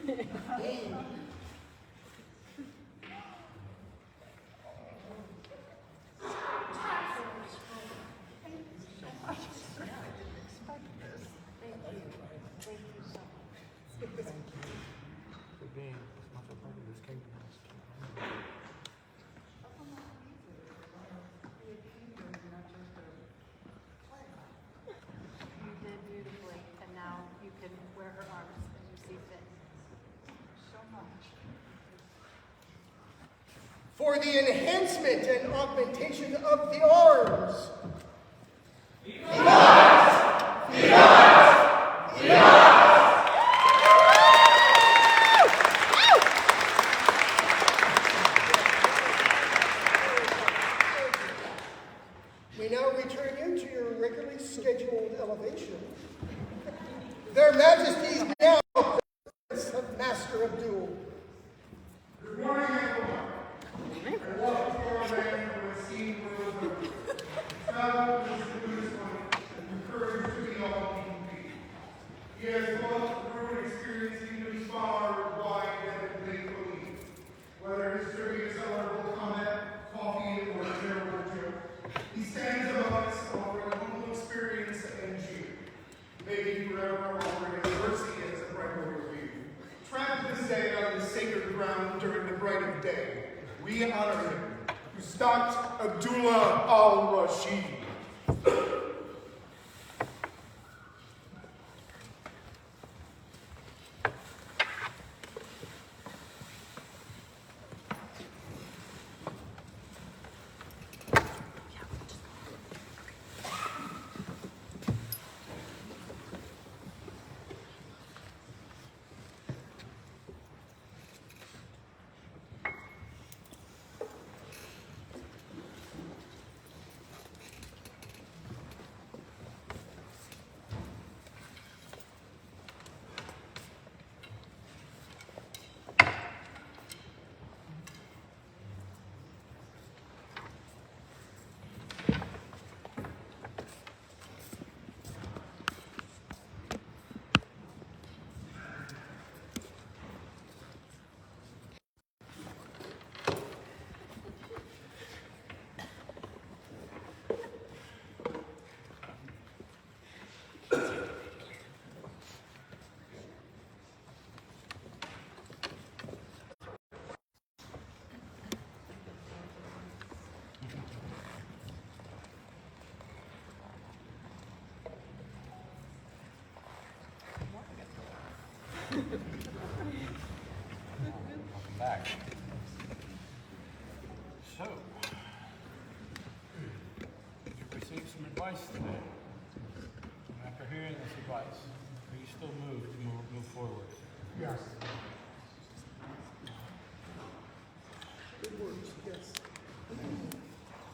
that name, For being as much a part of this kingdom as you can. you did beautifully, and now you can wear her arms as you see fit. So much. for the enhancement and augmentation of the arms. We now return you to your regularly scheduled elevation. Their Majesties now of Master Abdul. Good morning, everyone. I walk before a man who has seen world over, traveled with the Buddhist life, and encouraged to be all he can be. He has fought through and experienced kingdoms far wide and make believe. Whether his journey is honorable combat, coffee, or a terrible joke, he stands among us offering humble experience and cheer. May he forever offer his mercy as a bright overview. Trapped this day on the sacred ground during the bright of day, we honor him, Ustad Abdullah al-Rashid. Welcome back. So, you received some advice today. And after hearing this advice, are you still moved to move forward? Yes. Good words, yes.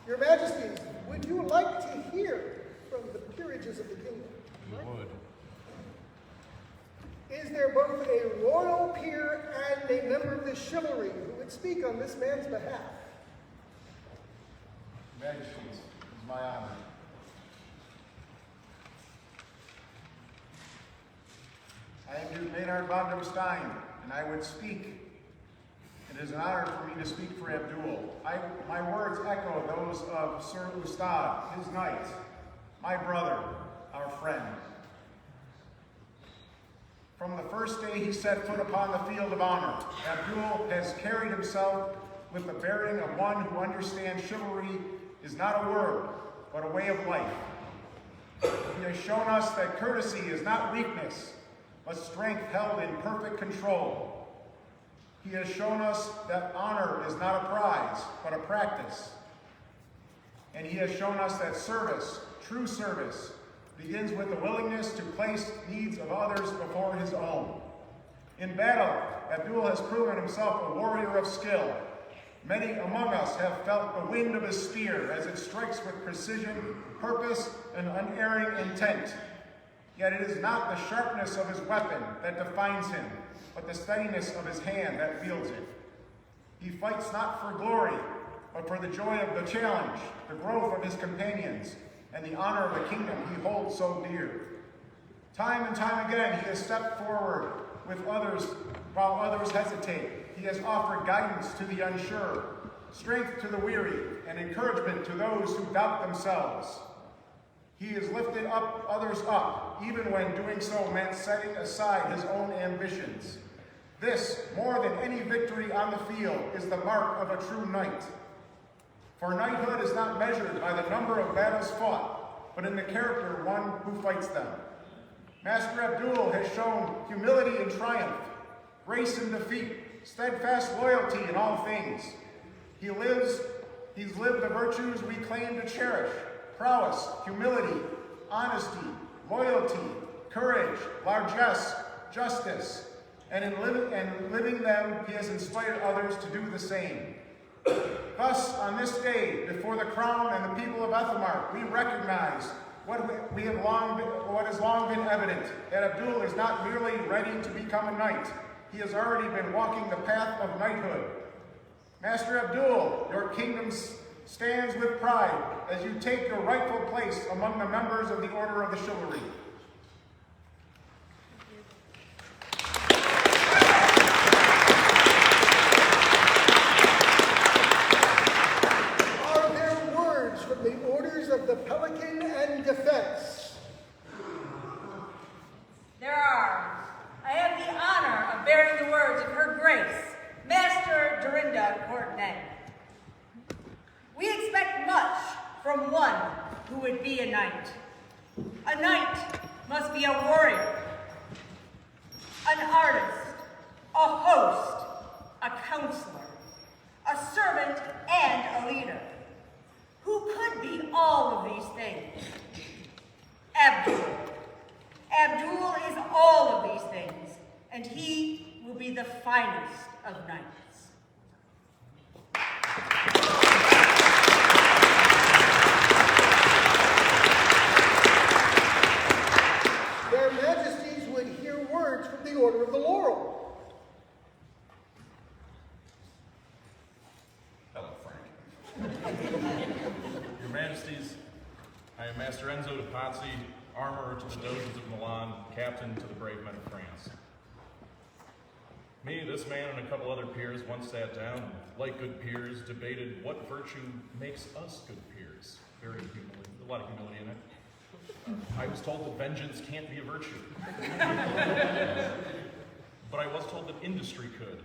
Your Majesties, would you like to hear from the peerages of the kingdom? We would. Is there both a royal peer and a member of the chivalry who would speak on this man's behalf? Majesties, it is my honor. I am Duke Maynard von dem Stein, and I would speak. It is an honor for me to speak for Abdul. My words echo those of Sir Ustad, his knight, my brother, our friend. From the first day he set foot upon the field of honor, Abdul has carried himself with the bearing of one who understands chivalry is not a word, but a way of life. He has shown us that courtesy is not weakness, but strength held in perfect control. He has shown us that honor is not a prize, but a practice. And he has shown us that service, true service, begins with the willingness to place needs of others before his own. In battle, Abdul has proven himself a warrior of skill. Many among us have felt the wind of his spear as it strikes with precision, purpose, and unerring intent. Yet it is not the sharpness of his weapon that defines him, but the steadiness of his hand that wields it. He fights not for glory, but for the joy of the challenge, the growth of his companions, and the honor of the kingdom he holds so dear. Time and time again, he has stepped forward with others while others hesitate. He has offered guidance to the unsure, strength to the weary, and encouragement to those who doubt themselves. He has lifted up others up, even when doing so meant setting aside his own ambitions. This, more than any victory on the field, is the mark of a true knight. For knighthood is not measured by the number of battles fought, but in the character of one who fights them. Master Abdul has shown humility in triumph, grace in defeat, steadfast loyalty in all things. He's lived the virtues we claim to cherish: prowess, humility, honesty, loyalty, courage, largesse, justice, and in living them, he has inspired others to do the same. Thus, on this day, before the crown and the people of Ethelmark, we recognize what has long been evident, that Abdul is not merely ready to become a knight. He has already been walking the path of knighthood. Master Abdul, your kingdom stands with pride as you take your rightful place among the members of the Order of the Chivalry. Are there words from the orders of the Pelican and Defense? There are. I have the honor of bearing the words of Her Grace, Master Dorinda Courtenay. We expect much from one who would be a knight. A knight must be a warrior, an artist, a host, a counselor, a servant, and a leader. Who could be all of these things? Abdul. Abdul is all of these things, and he will be the finest of knights. Their Majesties would hear words from the Order of the Laurel. Hello, Frank. Your Majesties, I am Master Enzo de Pazzi, armorer to the Doges of Milan, captain to the brave men of France. Me, this man, and a couple other peers once sat down and, like good peers, debated what virtue makes us good peers. Very humility, a lot of humility in it. I was told that vengeance can't be a virtue. But I was told that industry could.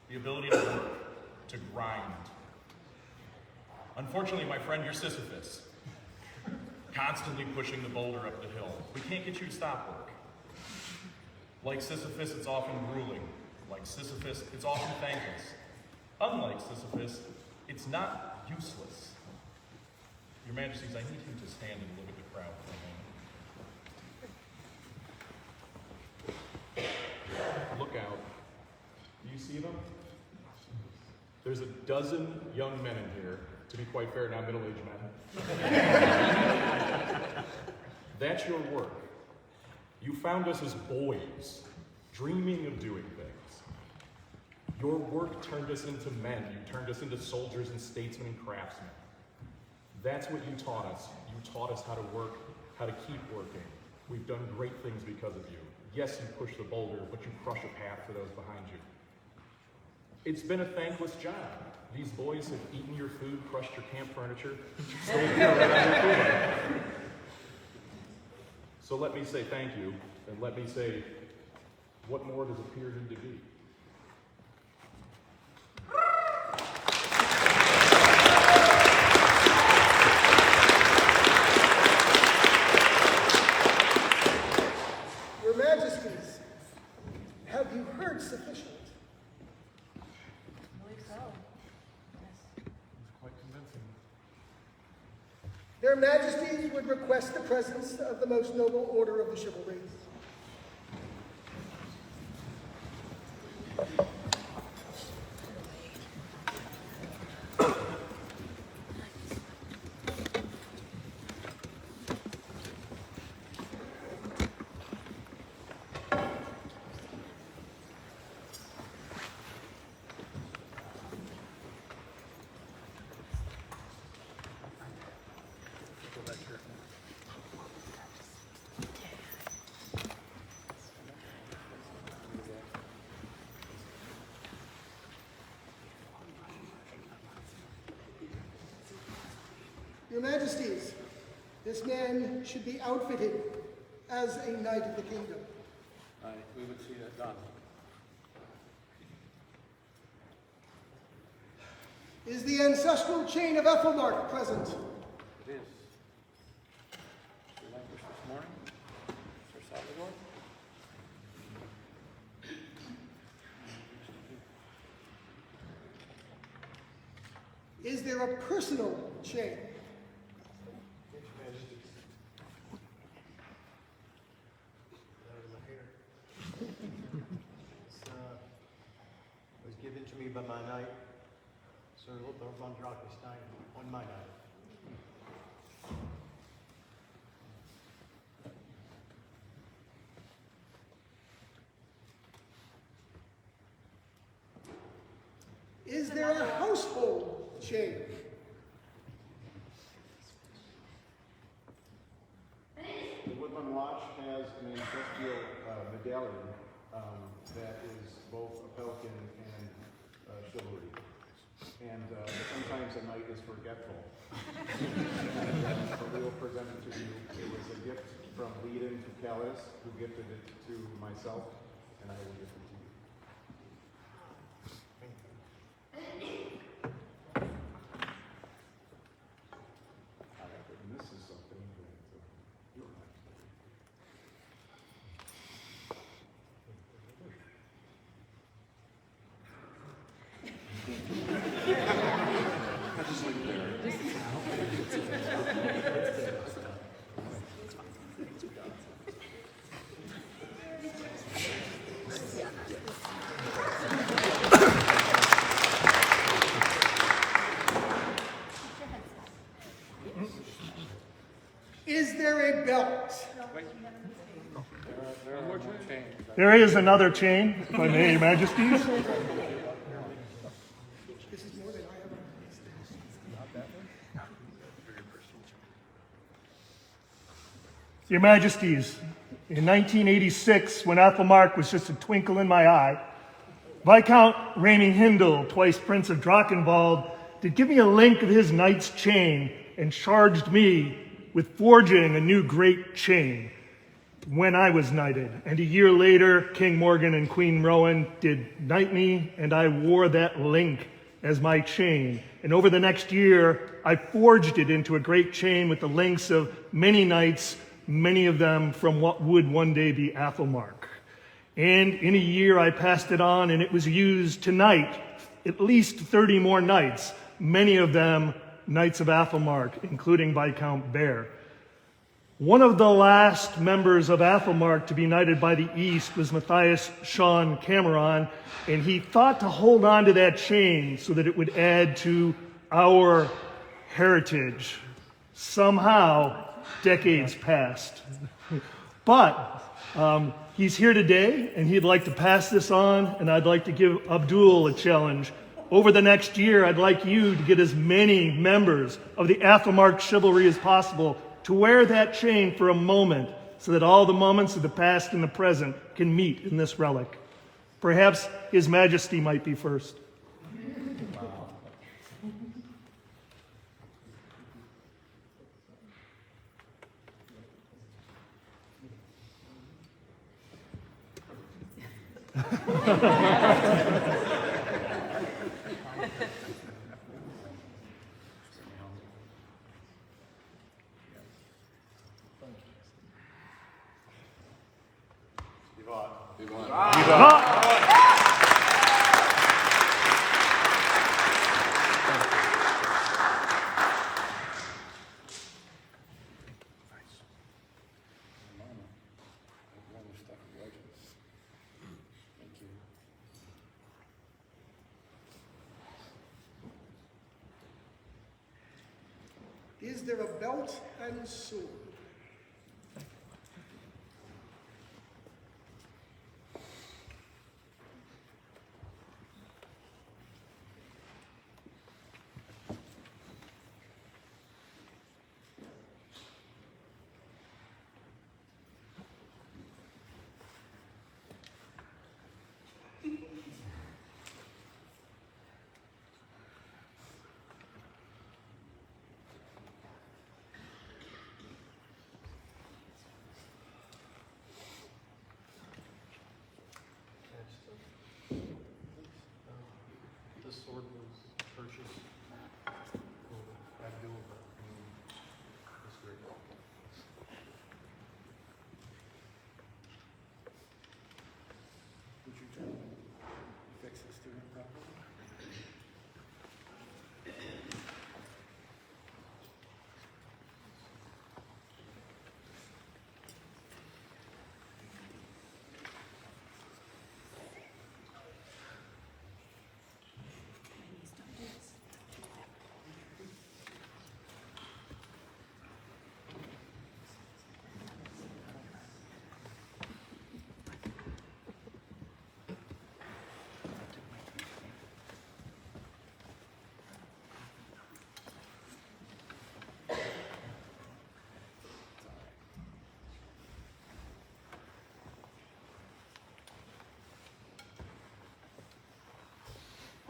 The ability to work, to grind. Unfortunately, my friend, you're Sisyphus. Constantly pushing the boulder up the hill. We can't get you to stop work. Like Sisyphus, it's often grueling. Like Sisyphus, it's often thankless. Unlike Sisyphus, it's not useless. Your Majesties, I need him to stand and look at the crowd for a moment. Look out. Do you see them? There's a dozen young men in here. To be quite fair, now middle-aged men. That's your work. You found us as boys, dreaming of doing things. Your work turned us into men. You turned us into soldiers and statesmen and craftsmen. That's what you taught us. You taught us how to work, how to keep working. We've done great things because of you. Yes, you push the boulder, but you crush a path for those behind you. It's been a thankless job. These boys have eaten your food, crushed your camp furniture, stole your food. So let me say thank you, and let me say, what more does a peer need to be? Your Majesties, have you heard sufficient? I believe so. Yes. It's quite convincing. Their Majesties would request the presence of the most noble order of the chivalry. Your Majesties, this man should be outfitted as a knight of the kingdom. We would see that done. Is the ancestral chain of Ethelmark present? It is. Relinquished this morning, Sir Salvador. Is there a personal chain? Was given to me by my knight, Sir Lothar von Drachenstein, on my knight. Is there a household chain? The Woodland Watch has an ancestral medallion that is both a pelican and chivalry. And sometimes a knight is forgetful. But we will present it to you. It was a gift from Leiden to Callis, who gifted it to myself, and I will gift it to you. And this is something that you and I Just leave it there. Is there a belt? There is another chain, if I may, Your Majesties. This is more than I ever. Your Majesties, in 1986, when Athelmark was just a twinkle in my eye, Viscount Reigning Hindle, twice Prince of Drachenwald, did give me a link of his knight's chain and charged me with forging a new great chain when I was knighted. And a year later, King Morgan and Queen Rowan did knight me, and I wore that link as my chain. And over the next year, I forged it into a great chain with the links of many knights, many of them from what would one day be Athelmark. And in a year, I passed it on, and it was used tonight, at least 30 more knights, many of them Knights of Athelmark, including Viscount Bear. One of the last members of Athelmark to be knighted by the East was Matthias Sean Cameron, and he thought to hold on to that chain so that it would add to our heritage. Somehow, decades passed. But he's here today, and he'd like to pass this on, and I'd like to give Abdul a challenge. Over the next year, I'd like you to get as many members of the Athelmark chivalry as possible to wear that chain for a moment so that all the moments of the past and the present can meet in this relic. Perhaps His Majesty might be first. Is there a belt and sword? This sword was purchased for Abdul. That's great. Would you try to fix this to him properly?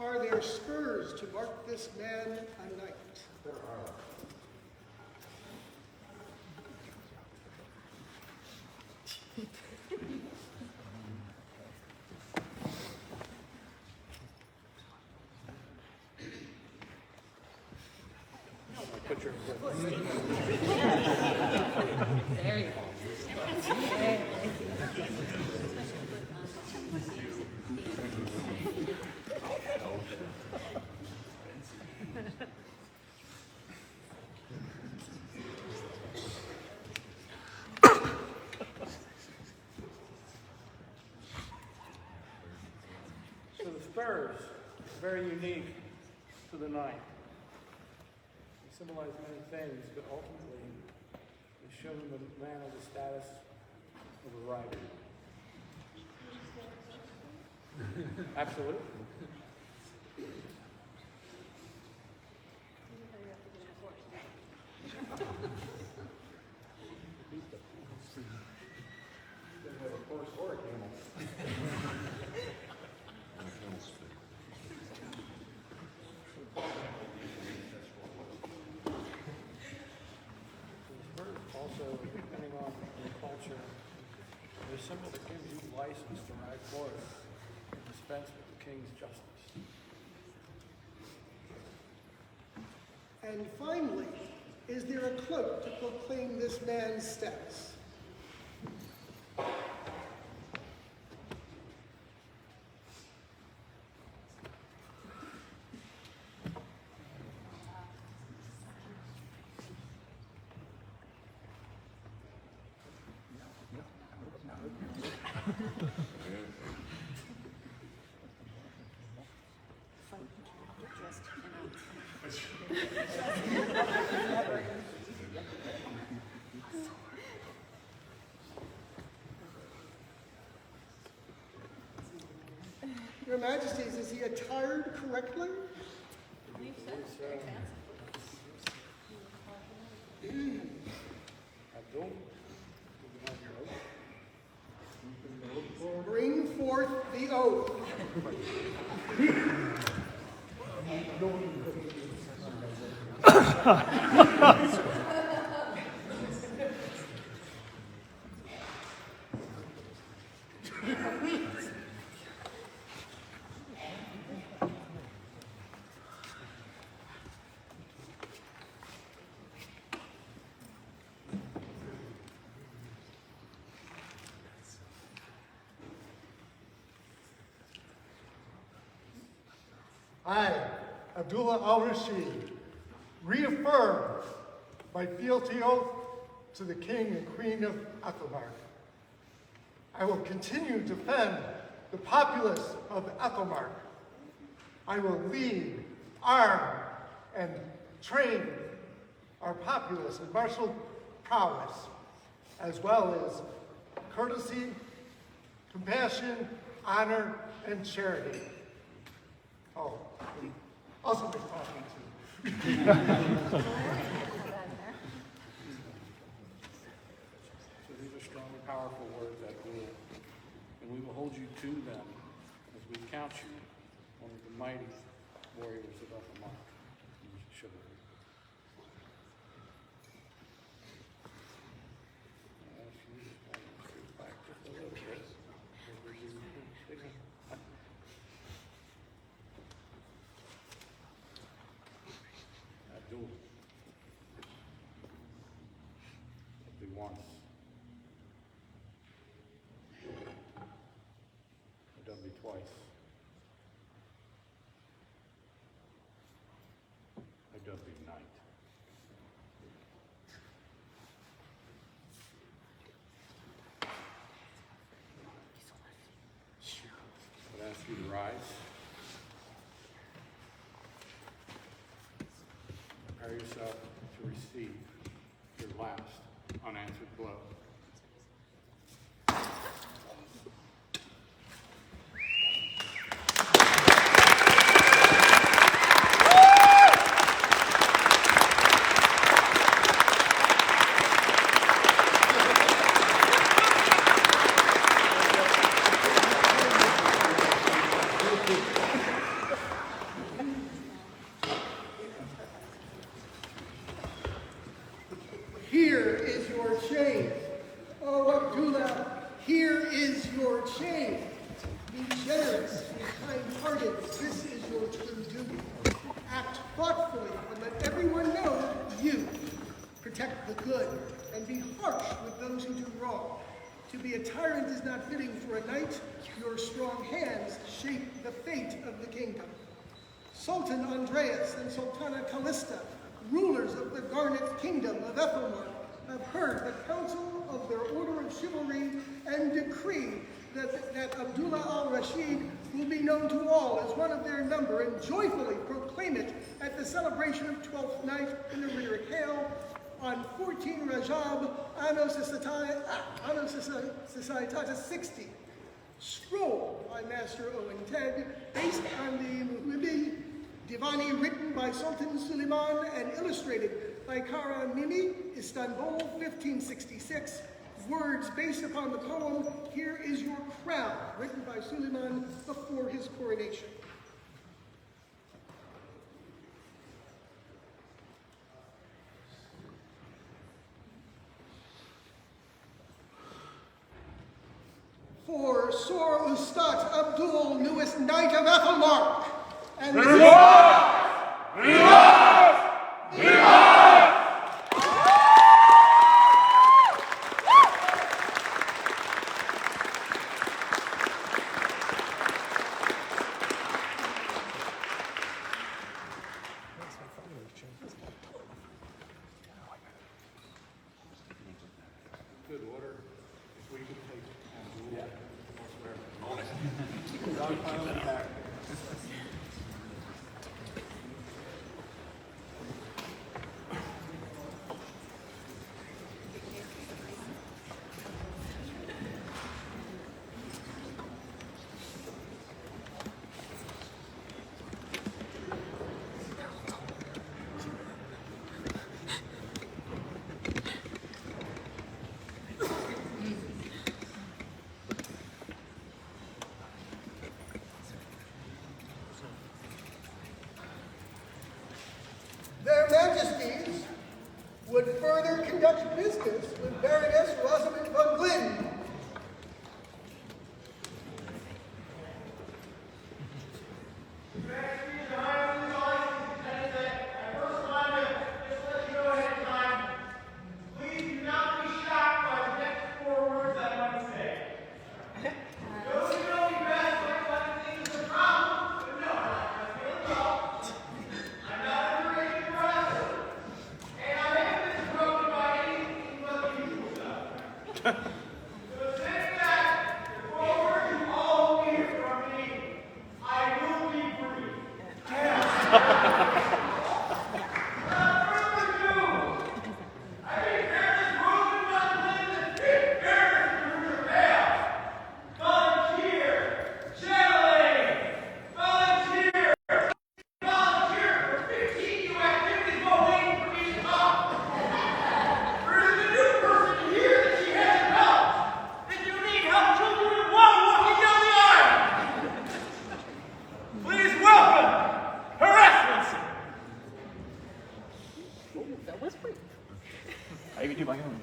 Are there spurs to mark this man a knight? There are. Put your There you go. So the spurs are very unique to the knight. They symbolize many things, but ultimately they show the man of the status of a rider. Absolutely. Also, depending on the culture, they're a symbol that gives you license to ride forth and dispense with the king's justice. And finally, is there a cloak to proclaim this man's status? Your Majesties, is he attired correctly? I believe so. Very fancy. Abdul, you can have your oath. Bring forth the oath. I, Abdullah al-Rashid, reaffirm my fealty oath to the King and Queen of Ethelmark. I will continue to defend the populace of Ethelmark. I will lead, arm, and train our populace in martial prowess, as well as courtesy, compassion, honor, and charity. Oh, also been talking to. So these are strong and powerful words that will, and we will hold you to them as we count you one of the mighty warriors of Ethelmark and chivalry. I'll ask you to scoot back just a little bit. Abdul. I'll do once. I've done me twice. I've done me night. I'd ask you to rise. Prepare yourself to receive your last unanswered blow. Here is your chain. Oh, Abdullah, here is your chain. Be generous, be kind-hearted. This is your true duty. Act thoughtfully and let everyone know you. Protect the good and be harsh with those who do wrong. To be a tyrant is not fitting for a knight. Your strong hands shape the fate of the kingdom. Sultan Andreas and Sultana Callista, rulers of the Garnet Kingdom of Ethelmark, have heard the council of their order of chivalry and decree that Abdullah al-Rashid will be known to all as one of their number and joyfully proclaim it at the celebration of 12th night in the Riderick Hale on 14 Rajab Anno Societatis 60. Scroll by Master Owen Ted, based on the Muhibbi Divani, written by Sultan Suleiman and illustrated by Kara Mimi, Istanbul, 1566. Words based upon the poem Here Is Your Crown, written by Suleiman before his coronation. For Sor Ustad Abdul, newest knight of Ethelmark, and Good order. If we could take Abdul further conduct business with Baroness Rosamund von Glynn. I even do my own.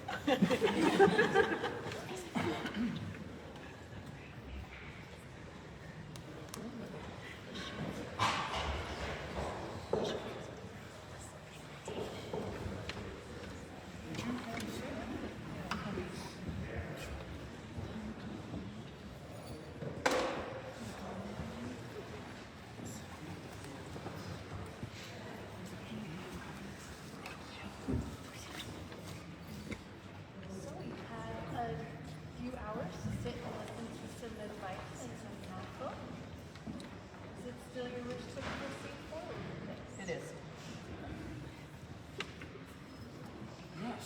So we had a few hours to sit and listen to some advice and some counsel. Is it still your wish to proceed forward with this? It is. Yes.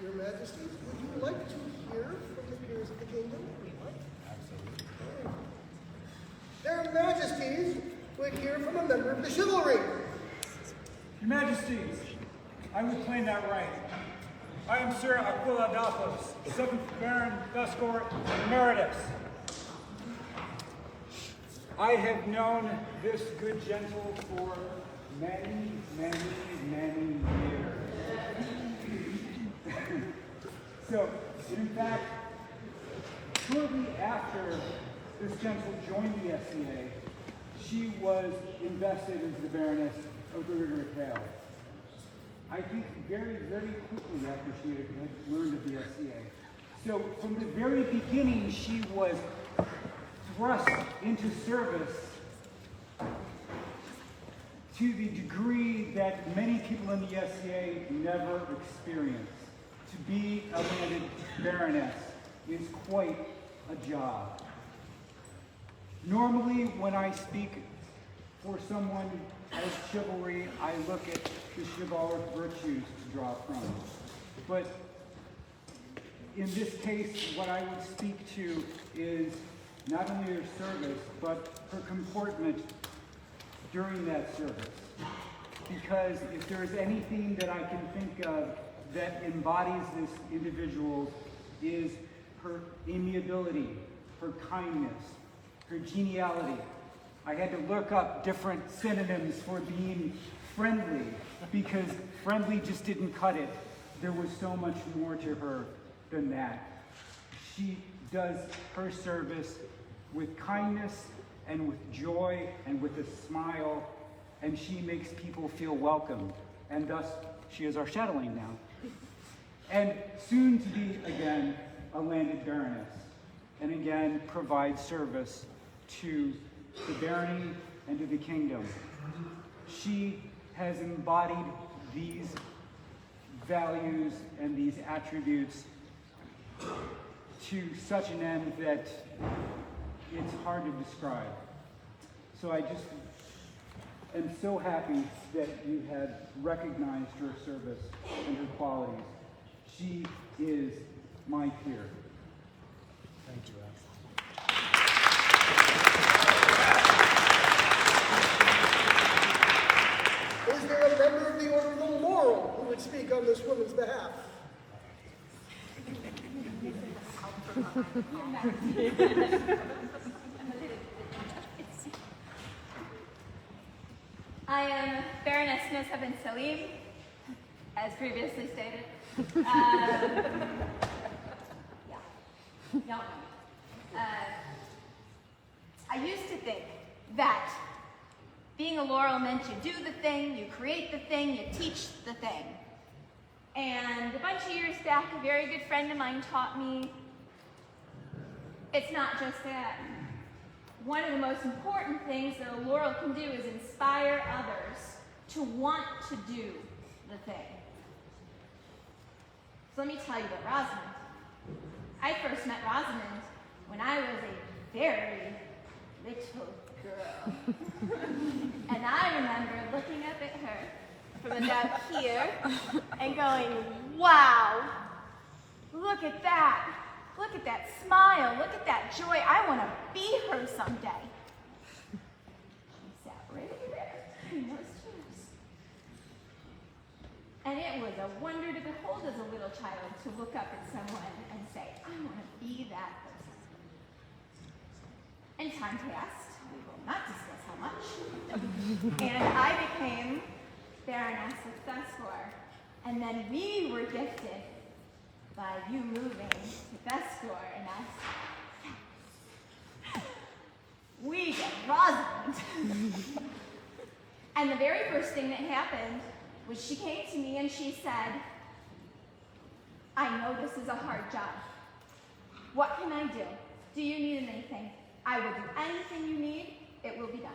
Your Majesties, would you like to hear from the peers of the kingdom? We would. Absolutely. Their Majesties would hear from a member of the chivalry. Your Majesties, I will claim that right. I am Sir Aquila Adolphus, 7th Baron Vescor Emeritus. I have known this good gentle for many, many, many years. So, in fact, shortly after this gentle joined the SCA, she was invested as the Baroness of the River Vale. I think very, very quickly after she had learned of the SCA. So from the very beginning, she was thrust into service to the degree that many people in the SCA never experienced. To be a landed baroness is quite a job. Normally, when I speak for someone as chivalry, I look at the chivalric virtues to draw from. But in this case, what I would speak to is not only her service, but her comportment during that service. Because if there's anything that I can think of that embodies this individual, is her amiability, her kindness, her geniality. I had to look up different synonyms for being friendly, because friendly just didn't cut it. There was so much more to her than that. She does her service with kindness and with joy and with a smile, and she makes people feel welcome. And thus, she is our chatelaine now. And soon to be, again, a landed baroness. And again, provide service to the barony and to the kingdom. She has embodied these values and these attributes to such an end that it's hard to describe. So I just am so happy that you have recognized her service and her qualities. She is my peer. Thank you, Alex. Is there a member of the Order of the Laurel who would speak on this woman's behalf? I am Baroness Nessa bin Salim, as previously stated. Yeah. I used to think that being a Laurel meant you do the thing, you create the thing, you teach the thing. And a bunch of years back, a very good friend of mine taught me it's not just that. One of the most important things that a Laurel can do is inspire others to want to do the thing. So let me tell you about Rosamond. I first met Rosamond when I was a very little girl. And I remember looking up at her from about here and going, wow, look at that. Look at that smile. Look at that joy. I want to be her someday. She sat right there in those chairs. And it was a wonder to behold as a little child to look up at someone and say, I want to be that person. And time passed. We will not discuss how much. And I became Baroness of Thescor. And then we were gifted by you moving to Thescor and us. We get Rosamond. And the very first thing that happened was she came to me and she said, I know this is a hard job. What can I do? Do you need anything? I will do anything you need. It will be done.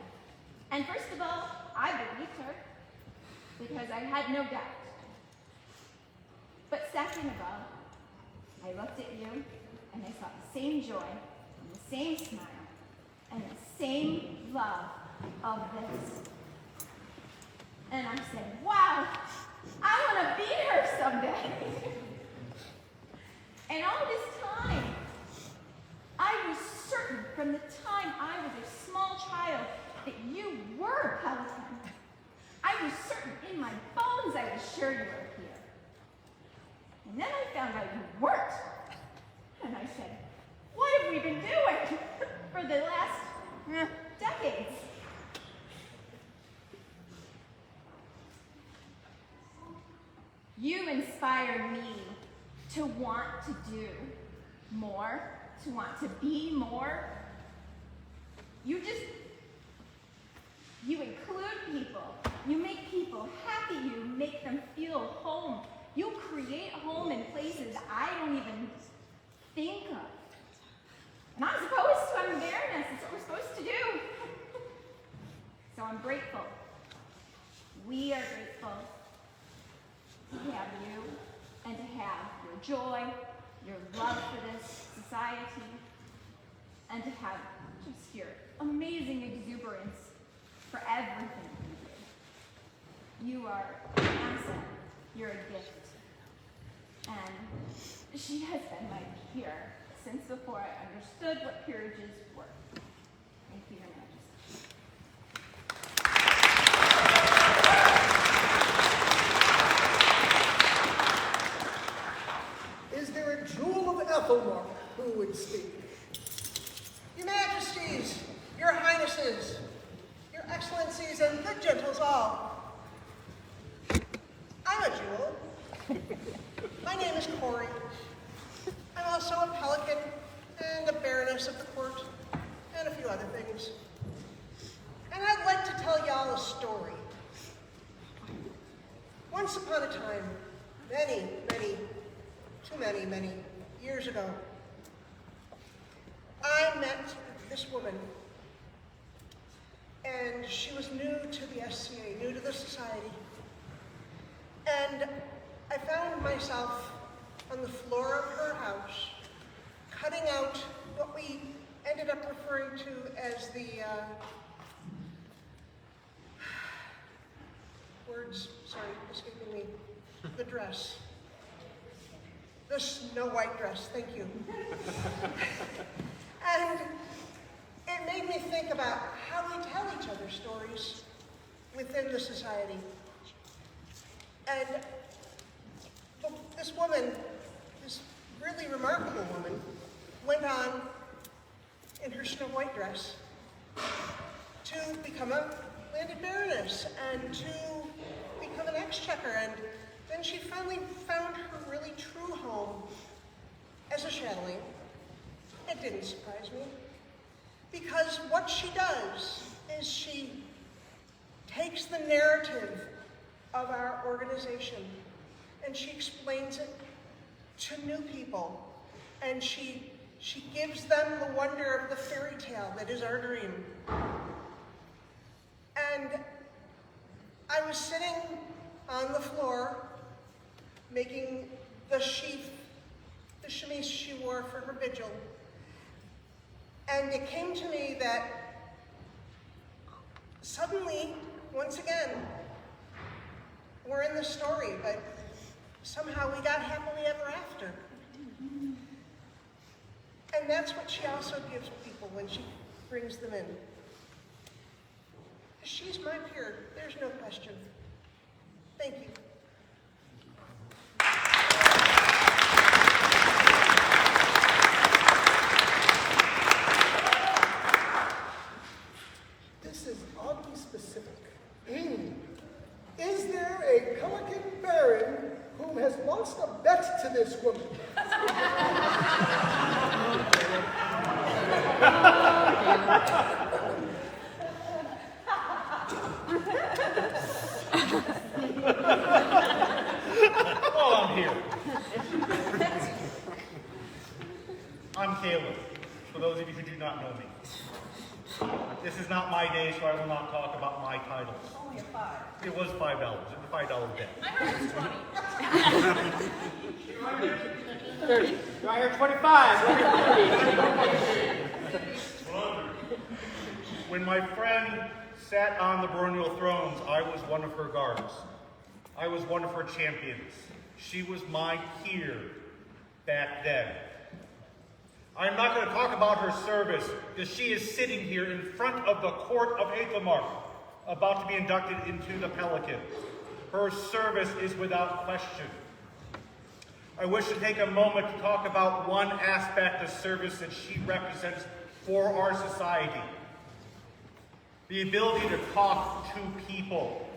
And first of all, I believed her because I had no doubt. But second of all, I looked at you and I saw the same joy and the same smile and the same love of this. And I said, wow, I want to be her someday. And all this time, I was certain from the time I was a small child that you were a Pelican. I was certain in my bones I was sure you were here. And then I found out you weren't. And I said, what have we been doing for the last decades? You inspire me to want to do more, to want to be more. You include people. You make people happy. You make them feel home. You create home in places I don't even think of. And I'm supposed to. I'm a baroness. That's what we're supposed to do. So I'm grateful. We are grateful to have you and to have your joy, your love for this society, and to have just your amazing exuberance for everything you do. You are an asset. You're a gift. And she has been my peer since before I understood what peerages were. Thank you, Your Majesty. Is there a jewel of Ethelmark who would speak? Your Majesties, Your Highnesses, Your Excellencies, and good gentles all. I'm a jewel. My name is Corey. I'm also a Pelican and a Baroness of the Court and a few other things. And I'd like to tell y'all a story. Once upon a time, many years ago, I met this woman, and she was new to the SCA, new to the society. And I found myself on the floor of her house, cutting out what we ended up referring to as the, words, sorry, escaping me, the dress. The Snow White dress, thank you. And it made me think about how we tell each other stories within the society. And this woman, this really remarkable woman, went on in her Snow White dress to become a landed baroness and to become an exchequer and And she finally found her really true home as a chatteling. It didn't surprise me, because what she does is she takes the narrative of our organization and she explains it to new people, and she gives them the wonder of the fairy tale that is our dream. And I was sitting on the floor making the sheath, the chemise she wore for her vigil, and it came to me that suddenly, once again, we're in the story, but somehow we got happily ever after. And that's what she also gives people when she brings them in. She's my peer, there's no question. Thank you. This is oddly specific. Is there a Pelican Baron who has lost a bet to this woman? Well, I'm here. I'm Caleb, for those of you who do not know me. This is not my day, so I will not talk about my titles. Only a $5. It was $5. It's a $5 bet. I heard it's 20. 30. Do I hear 25? When my friend sat on the baronial thrones, I was one of her guards. I was one of her champions. She was my peer back then. I'm not going to talk about her service, because she is sitting here in front of the court of Aethelmark, about to be inducted into the Pelican. Her service is without question. I wish to take a moment to talk about one aspect of service that she represents for our society. The ability to talk to people.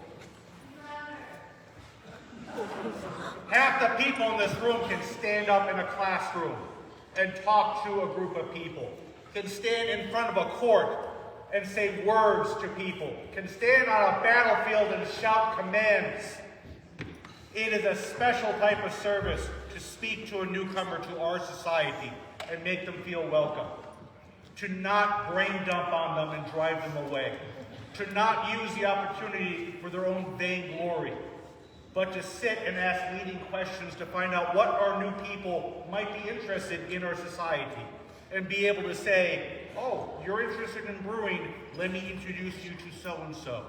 Half the people in this room can stand up in a classroom and talk to a group of people, can stand in front of a court and say words to people, can stand on a battlefield and shout commands. It is a special type of service to speak to a newcomer to our society and make them feel welcome. To not brain dump on them and drive them away. To not use the opportunity for their own vainglory, but to sit and ask leading questions to find out what our new people might be interested in our society, and be able to say, oh, you're interested in brewing, let me introduce you to so-and-so.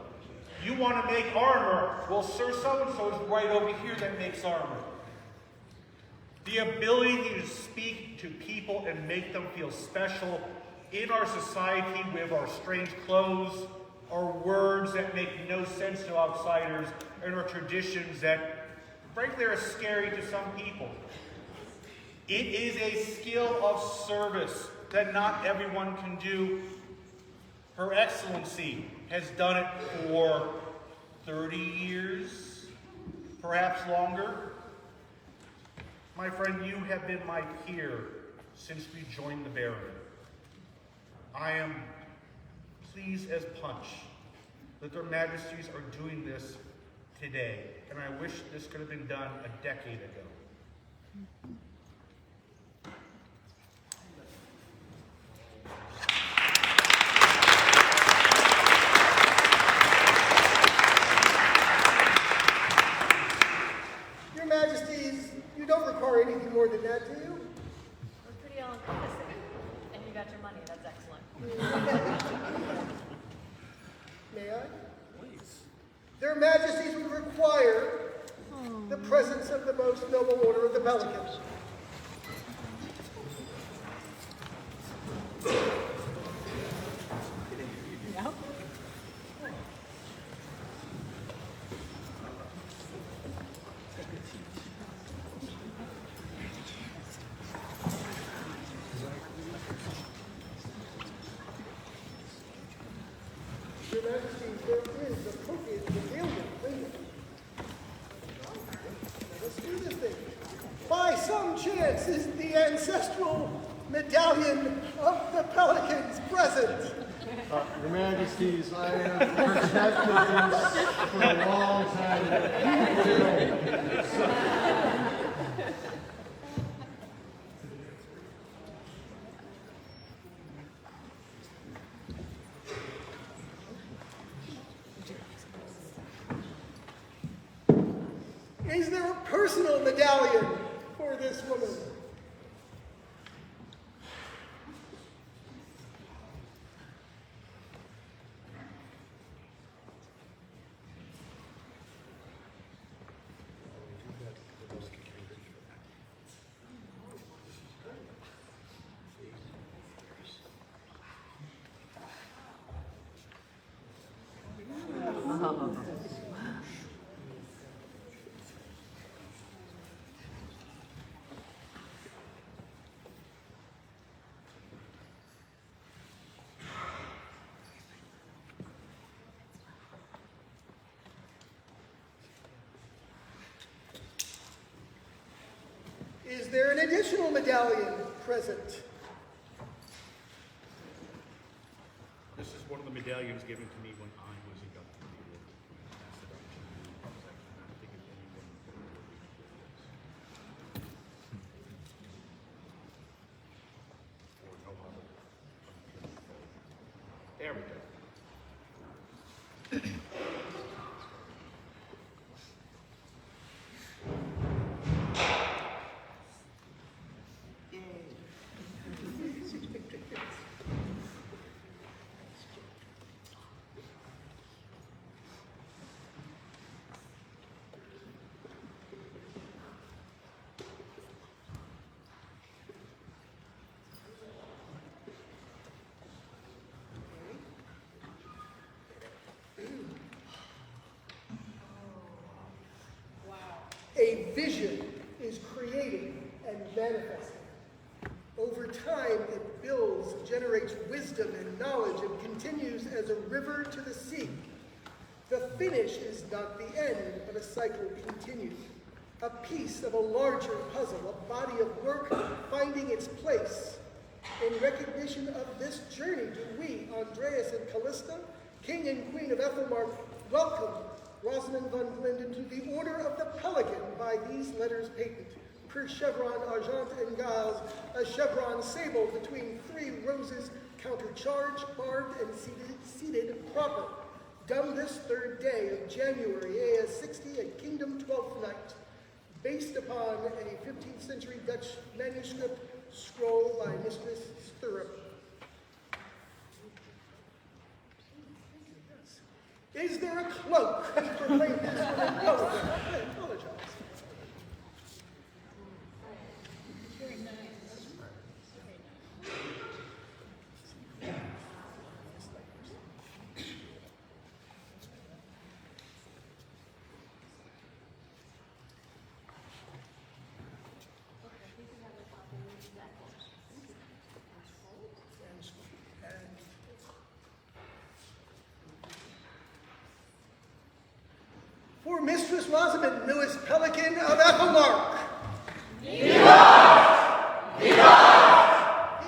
You want to make armor, well, sir so-and-so is right over here that makes armor. The ability to speak to people and make them feel special in our society with our strange clothes, our words that make no sense to outsiders, and our traditions that, frankly, are scary to some people. It is a skill of service that not everyone can do. Her Excellency has done it for 30 years, perhaps longer. My friend, you have been my peer since we joined the Barony. I am pleased as punch that their majesties are doing this today, and I wish this could have been done a decade ago. Your Majesties, you don't require anything more than that, do you? It was pretty all-encompassing. And you got your money. That's excellent. May I? Please. Their Majesties would require the presence of the most noble order of the Pelicans. Yep. Your Majesties, there is appropriate regalia waiting. some chance is the ancestral medallion of the pelicans present? Your Majesties, I have protected this for a long time. Is there a personal medallion for this woman? Is there an additional medallion present? This is one of the medallions given to me when I was a young man. There we go. A vision is created and manifested. Over time, it builds, generates wisdom and knowledge, and continues as a river to the sea. The finish is not the end, but a cycle continued. A piece of a larger puzzle, a body of work finding its place. In recognition of this journey, do we, Andreas and Callista, King and Queen of Ethelmark, welcome Rosamund von Glinden to the Order of the Pelican by these letters patent. Per chevron argent and gules, a chevron sable between 3 roses, countercharged, barbed, and seated proper. Done this 3rd day of January, AS 60 at Kingdom 12th night. Based upon a 15th century Dutch manuscript scroll by Mistress Stirrup. Is there a cloak to proclaim this for a pelican? I apologize. Very nice. For Mistress Rosamund, newest Pelican of Ethelmark. Viva! Viva!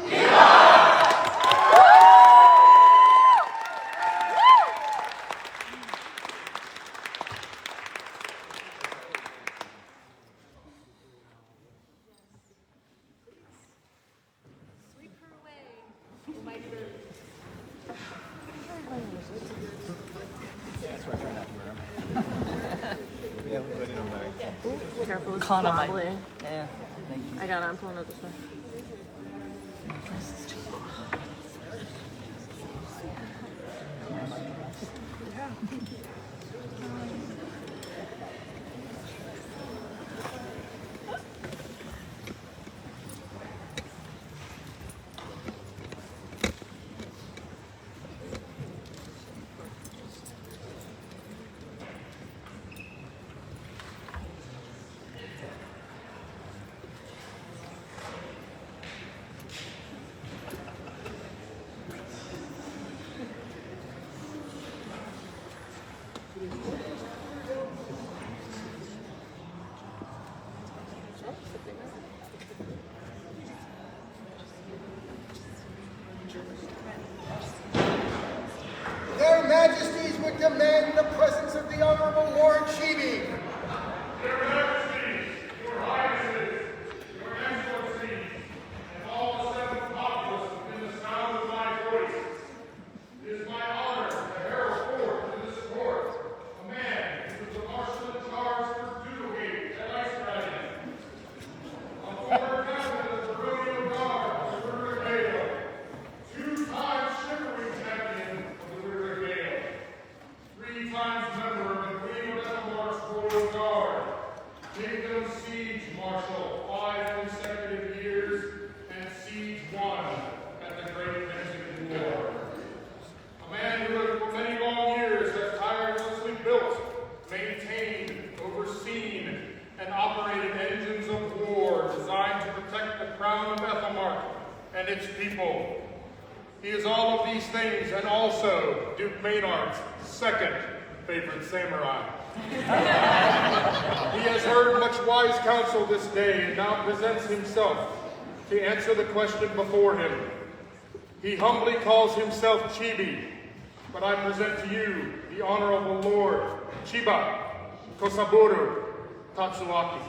Viva! Sweep her away, oh my bird. That's why I try not to wear them. Yeah, we'll put it in there. Careful, it's Con on my- wobbly. Yeah, thank you. I got it, I'm pulling it this way. for Chibi. Your Majesties, Your Highnesses, Your Excellencies, and all the seven populace within the sound of my voice, it is my honor to herald forth to this court a man who is the marshal in charge for Doodlegate at Ice Dragon, a former captain of the Baronial Guard of the River Gale, two-time chivalry champion of the River Gale, three-times member of the Queen of Ethelmark's Royal Guard, Kingdom Siege Marshal 5 consecutive years, and Siege 1 at the Great Mexican War. A man who for many long years has tirelessly built, maintained, overseen, and operated engines of war designed to protect the crown of Ethelmark and its people. He is all of these things and also Duke Maynard's second favorite samurai. He has heard much wise counsel this day and now presents himself to answer the question before him. He humbly calls himself Chibi, but I present to you the Honorable Lord Chiba Kosaburo Tatsuaki.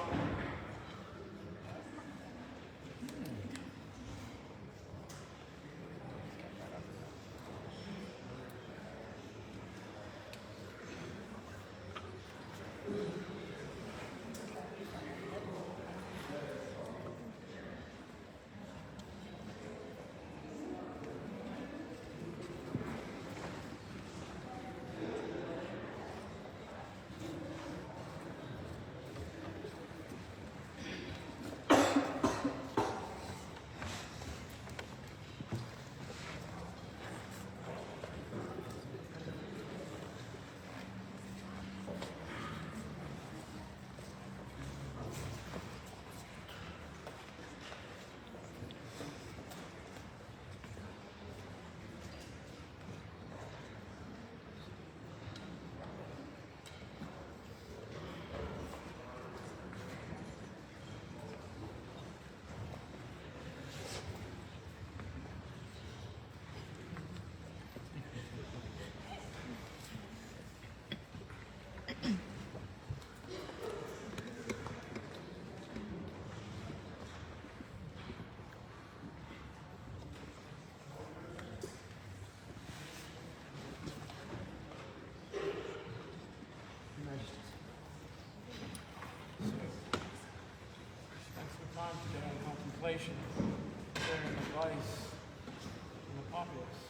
Contemplation, sharing advice in the populace.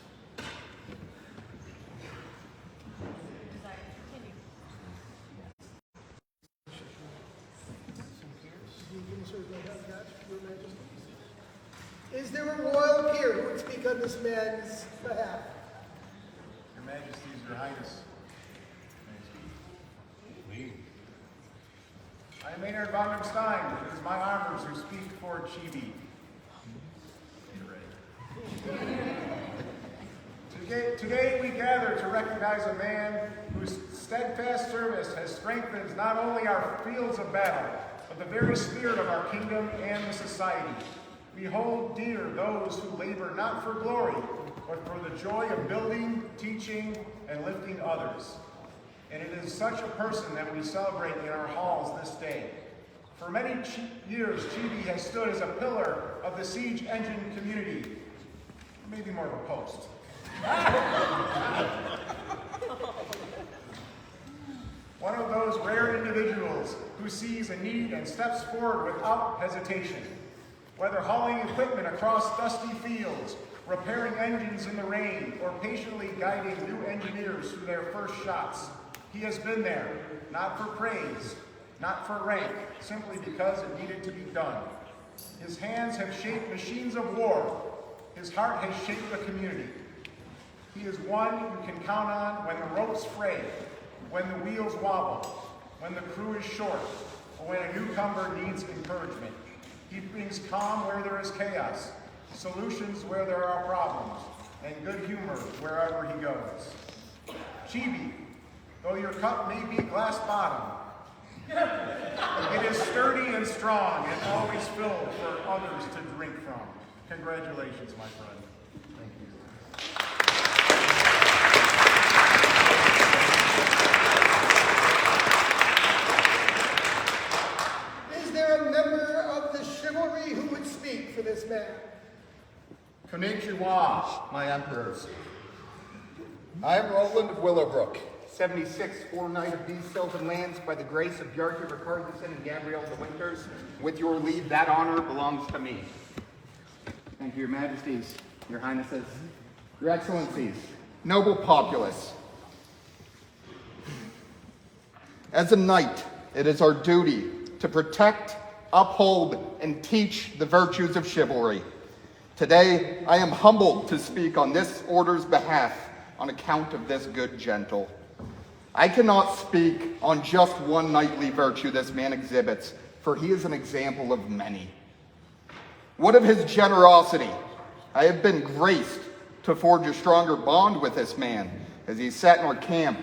Desire to continue. Is there a royal peer who would speak on this man's behalf? Your Majesties, Your Highness. I am Maynard von Stein. It is my honors who speak for Chibi. Today we gather to recognize a man whose steadfast service has strengthened not only our fields of battle, but the very spirit of our kingdom and the society. We hold dear those who labor not for glory, but for the joy of building, teaching, and lifting others. And it is such a person that we celebrate in our halls this day. For many years, Chibi has stood as a pillar of the siege engine community. Maybe more of a post. One of those rare individuals who sees a need and steps forward without hesitation. Whether hauling equipment across dusty fields, repairing engines in the rain, or patiently guiding new engineers through their first shots, he has been there, not for praise, not for rank, simply because it needed to be done. His hands have shaped machines of war. His heart has shaped the community. He is one you can count on when the ropes fray, when the wheels wobble, when the crew is short, or when a newcomer needs encouragement. He brings calm where there is chaos, solutions where there are problems, and good humor wherever he goes. Chibi, though your cup may be glass bottom, it is sturdy and strong and always filled for others to drink from. Congratulations, my friend. Thank you. my emperors. I am Roland of Willowbrook, 76th War Knight of these Sylvan lands by the grace of Bjarke Ricardison and Gabrielle de Winters. With your leave, that honor belongs to me. Thank you, your majesties, your highnesses, your excellencies, noble populace. As a knight, it is our duty to protect, uphold, and teach the virtues of chivalry. Today, I am humbled to speak on this order's behalf on account of this good gentle. I cannot speak on just one knightly virtue this man exhibits, for he is an example of many. What of his generosity? I have been graced to forge a stronger bond with this man as he sat in our camp,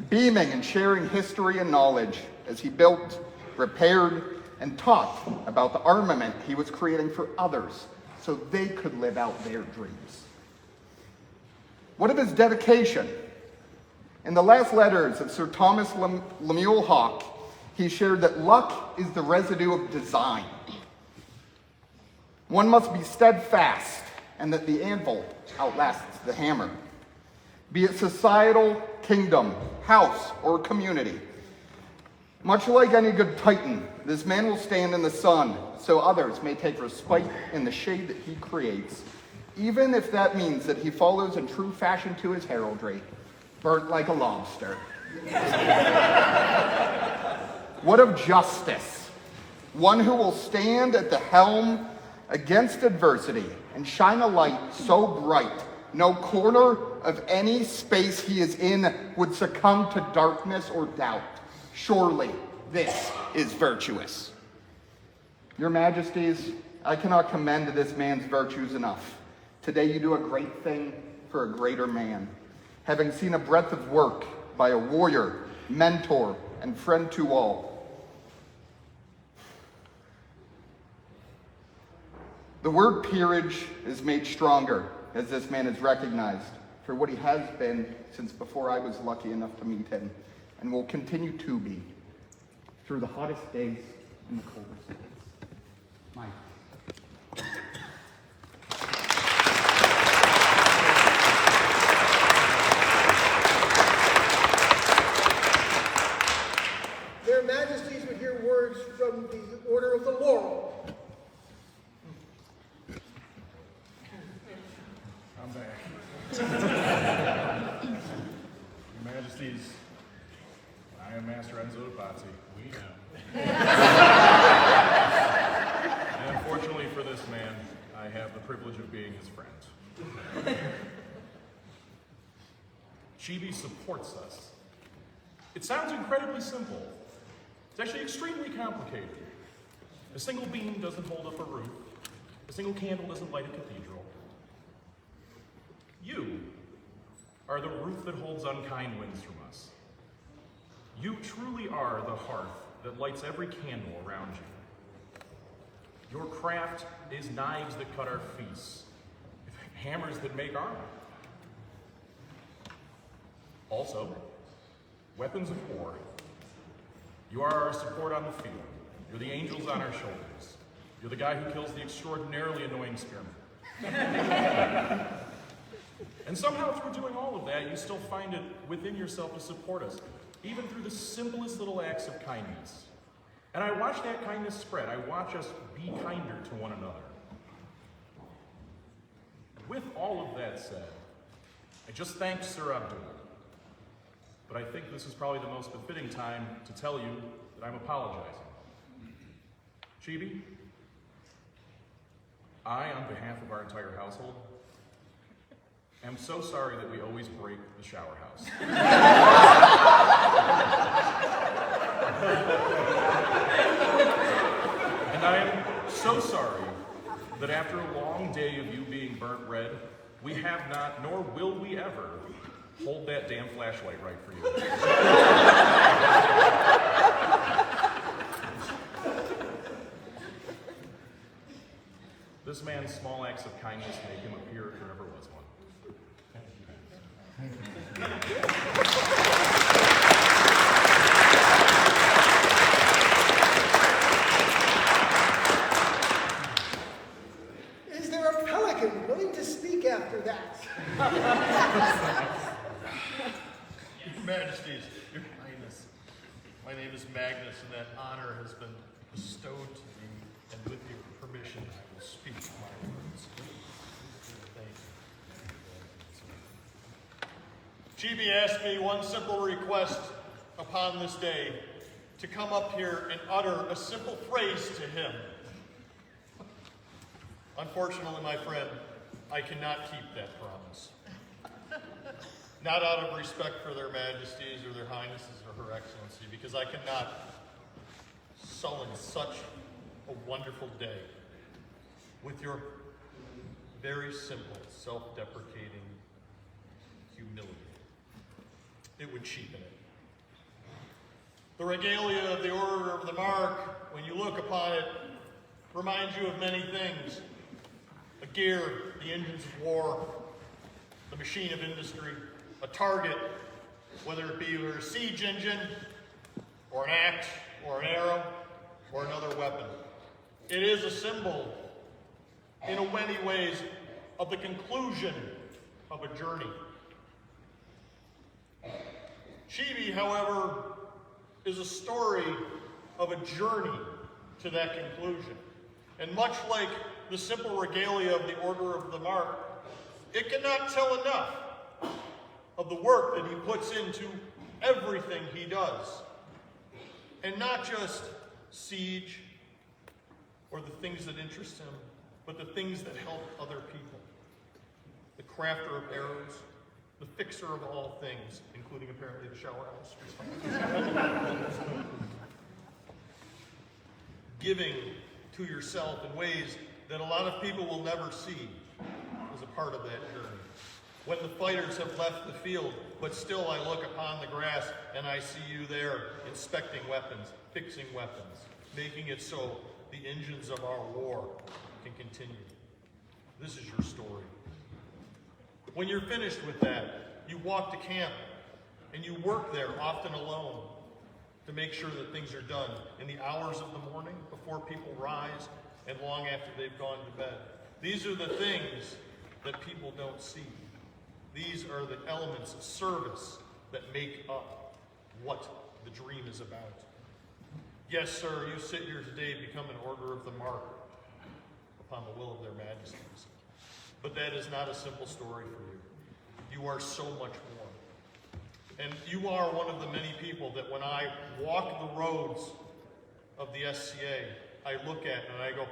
beaming and sharing history and knowledge as he built, repaired, and taught about the armament he was creating for others so they could live out their dreams. What of his dedication? In the last letters of Sir Thomas Lemuel Hawke, he shared that luck is the residue of design. One must be steadfast, and that the anvil outlasts the hammer. Be it societal, kingdom, house, or community. Much like any good Titan, this man will stand in the sun so others may take respite in the shade that he creates, even if that means that he follows in true fashion to his heraldry, burnt like a lobster. What of justice? One who will stand at the helm against adversity and shine a light so bright no corner of any space he is in would succumb to darkness or doubt. Surely this is virtuous. Your majesties, I cannot commend this man's virtues enough. Today you do a great thing for a greater man. Having seen a breadth of work by a warrior, mentor, and friend to all. The word peerage is made stronger as this man is recognized for what he has been since before I was lucky enough to meet him, and will continue to be through the hottest days and the coldest days. Mike. Their Majesties would hear words from the Order of the Laurel. I'm back. Your Majesties, I am Master Enzo de Pazzi. We know. And unfortunately for this man, I have the privilege of being his friend. Chibi supports us. It sounds incredibly simple. It's actually extremely complicated. A single beam doesn't hold up a roof. A single candle doesn't light a cathedral. You are the roof that holds unkind winds from us. You truly are the hearth that lights every candle around you. Your craft is knives that cut our feasts, hammers that make armor. Also, weapons of war. You are our support on the field. You're the angels on our shoulders. You're the guy who kills the extraordinarily annoying spearman. And somehow through doing all of that, you still find it within yourself to support us, even through the simplest little acts of kindness. And I watch that kindness spread. I watch us be kinder to one another. With all of that said, I just thanked Sir Abdul. But I think this is probably the most befitting time to tell you that I'm apologizing. Chibi, I, on behalf of our entire household, am so sorry that we always break the shower house. And I am so sorry that after a long day of you being burnt red, we have not, nor will we ever, hold that damn flashlight right for you. This man's small acts of kindness make him appear if there ever was one. Is there a pelican willing to speak after that? Your Highness, my name is Magnus, and that honor has been bestowed to me, and with your permission, I will speak my words. Thank you. Chibi asked me one simple request upon this day, to come up here and utter a simple phrase to him. Unfortunately, my friend, I cannot keep that promise. Not out of respect for their majesties or their highnesses or her excellency, because I cannot sully such a wonderful day with your very simple, self-deprecating humility. It would cheapen it. The regalia of the Order of the Mark, when you look upon it, reminds you of many things. A gear, the engines of war, the machine of industry, a target, whether it be a siege engine, or an axe, or an arrow, or another weapon. It is a symbol, in many ways, of the conclusion of a journey. Chibi, however, is a story of a journey to that conclusion. And much like the simple regalia of the Order of the Mark, it cannot tell enough of the work that he puts into everything he does. And not just siege or the things that interest him, but the things that help other people. The crafter of arrows, the fixer of all things, including apparently the shower house. Giving to yourself in ways that a lot of people will never see as a part of that journey. When the fighters have left the field, but still I look upon the grass and I see you there inspecting weapons, fixing weapons, making it so the engines of our war can continue. This is your story. When you're finished with that, you walk to camp and you work there, often alone, to make sure that things are done in the hours of the morning before people rise and long after they've gone to bed. These are the things that people don't see. These are the elements of service that make up what the dream is about. Yes, sir, you sit here today, become an Order of the Mark upon the will of their majesties. But that is not a simple story for you. You are so much more. And you are one of the many people that when I walk the roads of the SCA, I look at and I go,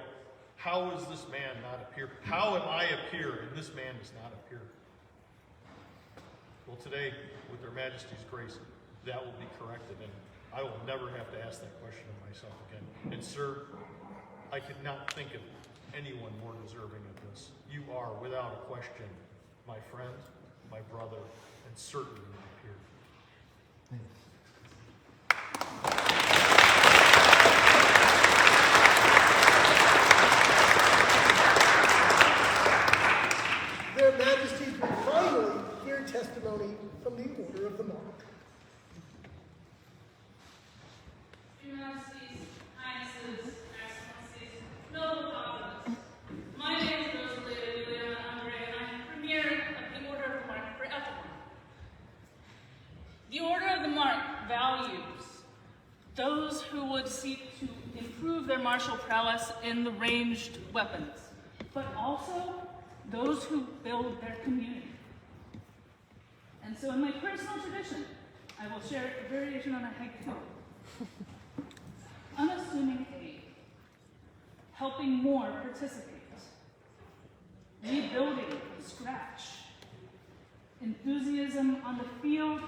how is this man not appear? How am I appear and this man does not appear? Well, today, with their majesty's grace, that will be corrected, and I will never have to ask that question of myself again. And sir, I could not think of anyone more deserving of this. You are, without a question, my friend, my brother, and certainly my peer. Their Majesties will finally hear testimony from the Order of the Mark. Your Majesties, Highnesses, Excellencies, noble fathers, my name is Rosalia Juliana Andre, and I'm Premier of the Order of the Mark for Ethelwyn. The Order of the Mark values those who would seek to improve their martial prowess in the ranged weapons, but also those who build their community. And so in my personal tradition, I will share a variation on a haiku. Unassuming aid, helping more participate, rebuilding from scratch, enthusiasm on the field,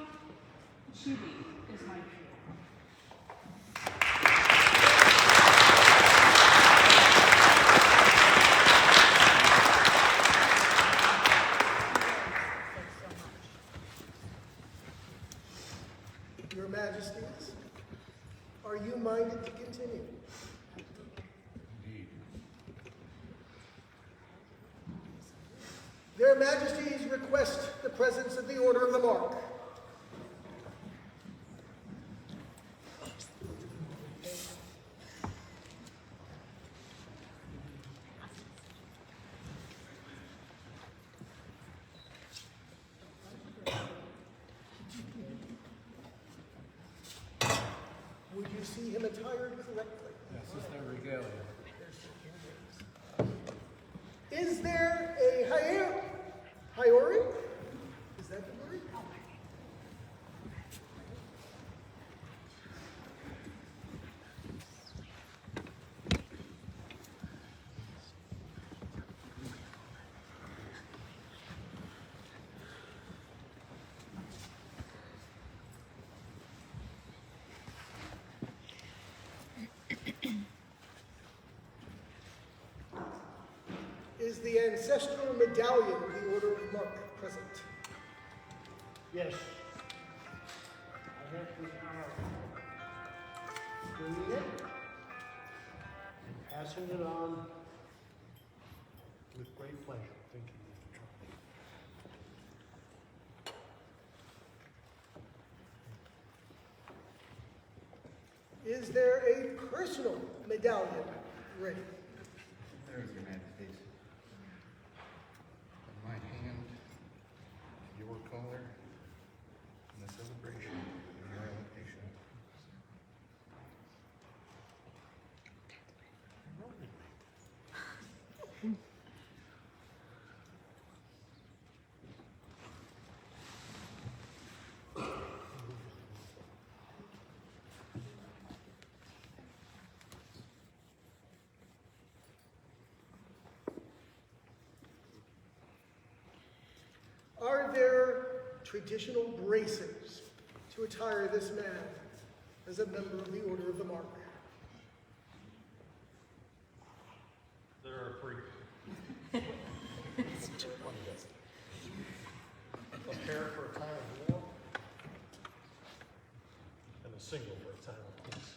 Chibi is my peer. Your Majesties, are you minded to continue? Indeed. Their Majesties request the presence of the Order of the Mark. you see him attired correctly? This is their regalia. Is there a Haiori? Is that the word? Is the ancestral medallion of the Order of Mark present? Yes. I have the honor of bringing it and passing it on with great pleasure. Thank you, Mr. Trump. Is there a personal medallion ready? There is, Your Majesty. My hand, your color, and the celebration of your elevation. Are there traditional braces to attire this man as a member of the Order of the Mark? There are three. A pair for a time of war, and a single for a time of peace.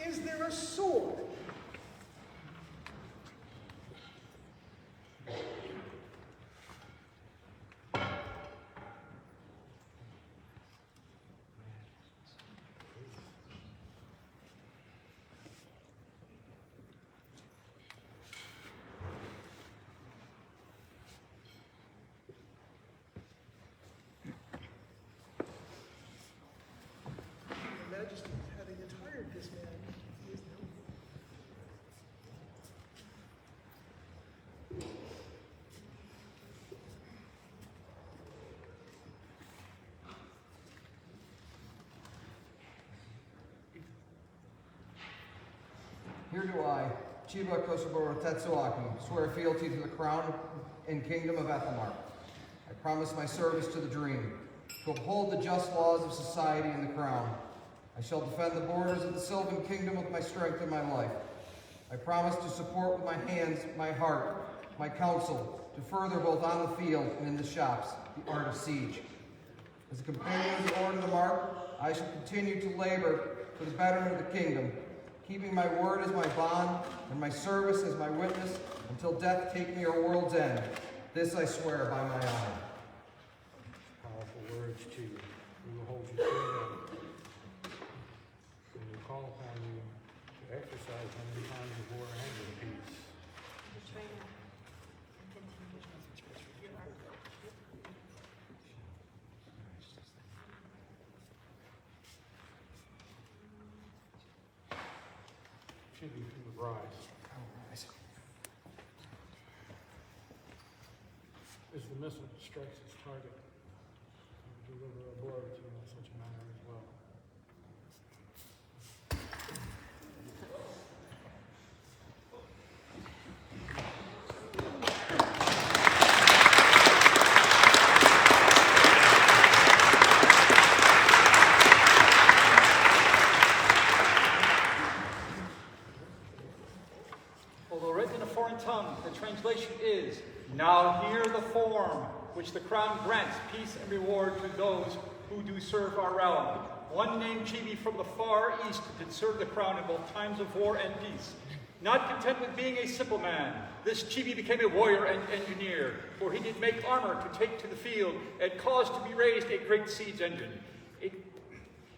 Is there a sword? Your Majesty, having attired this man, he is known. Here do I, Chiba Kosoboro Tetsuaki, swear fealty to the crown and kingdom of Ethelmark. I promise my service to the dream, to uphold the just laws of society and the crown. I shall defend the borders of the Sylvan kingdom with my strength and my life. I promise to support with my hands, my heart, my counsel, to further both on the field and in the shops, the art of siege. As a companion of the Order of the Mark, I shall continue to labor for the betterment of the kingdom, keeping my word as my bond and my service as my witness until death take me or world's end. This I swear by my honor. Powerful words to you. We will hold you to them. We will call upon you to exercise them in times of war and of peace. Tribute to the bride. As the missile strikes its target, we deliver a blow to you in such a manner as well. royal form, which the crown grants peace and reward to those who do serve our realm. One named Chibi from the far east did serve the crown in both times of war and peace. Not content with being a simple man, this Chibi became a warrior and engineer, for he did make armor to take to the field and caused to be raised a great siege engine.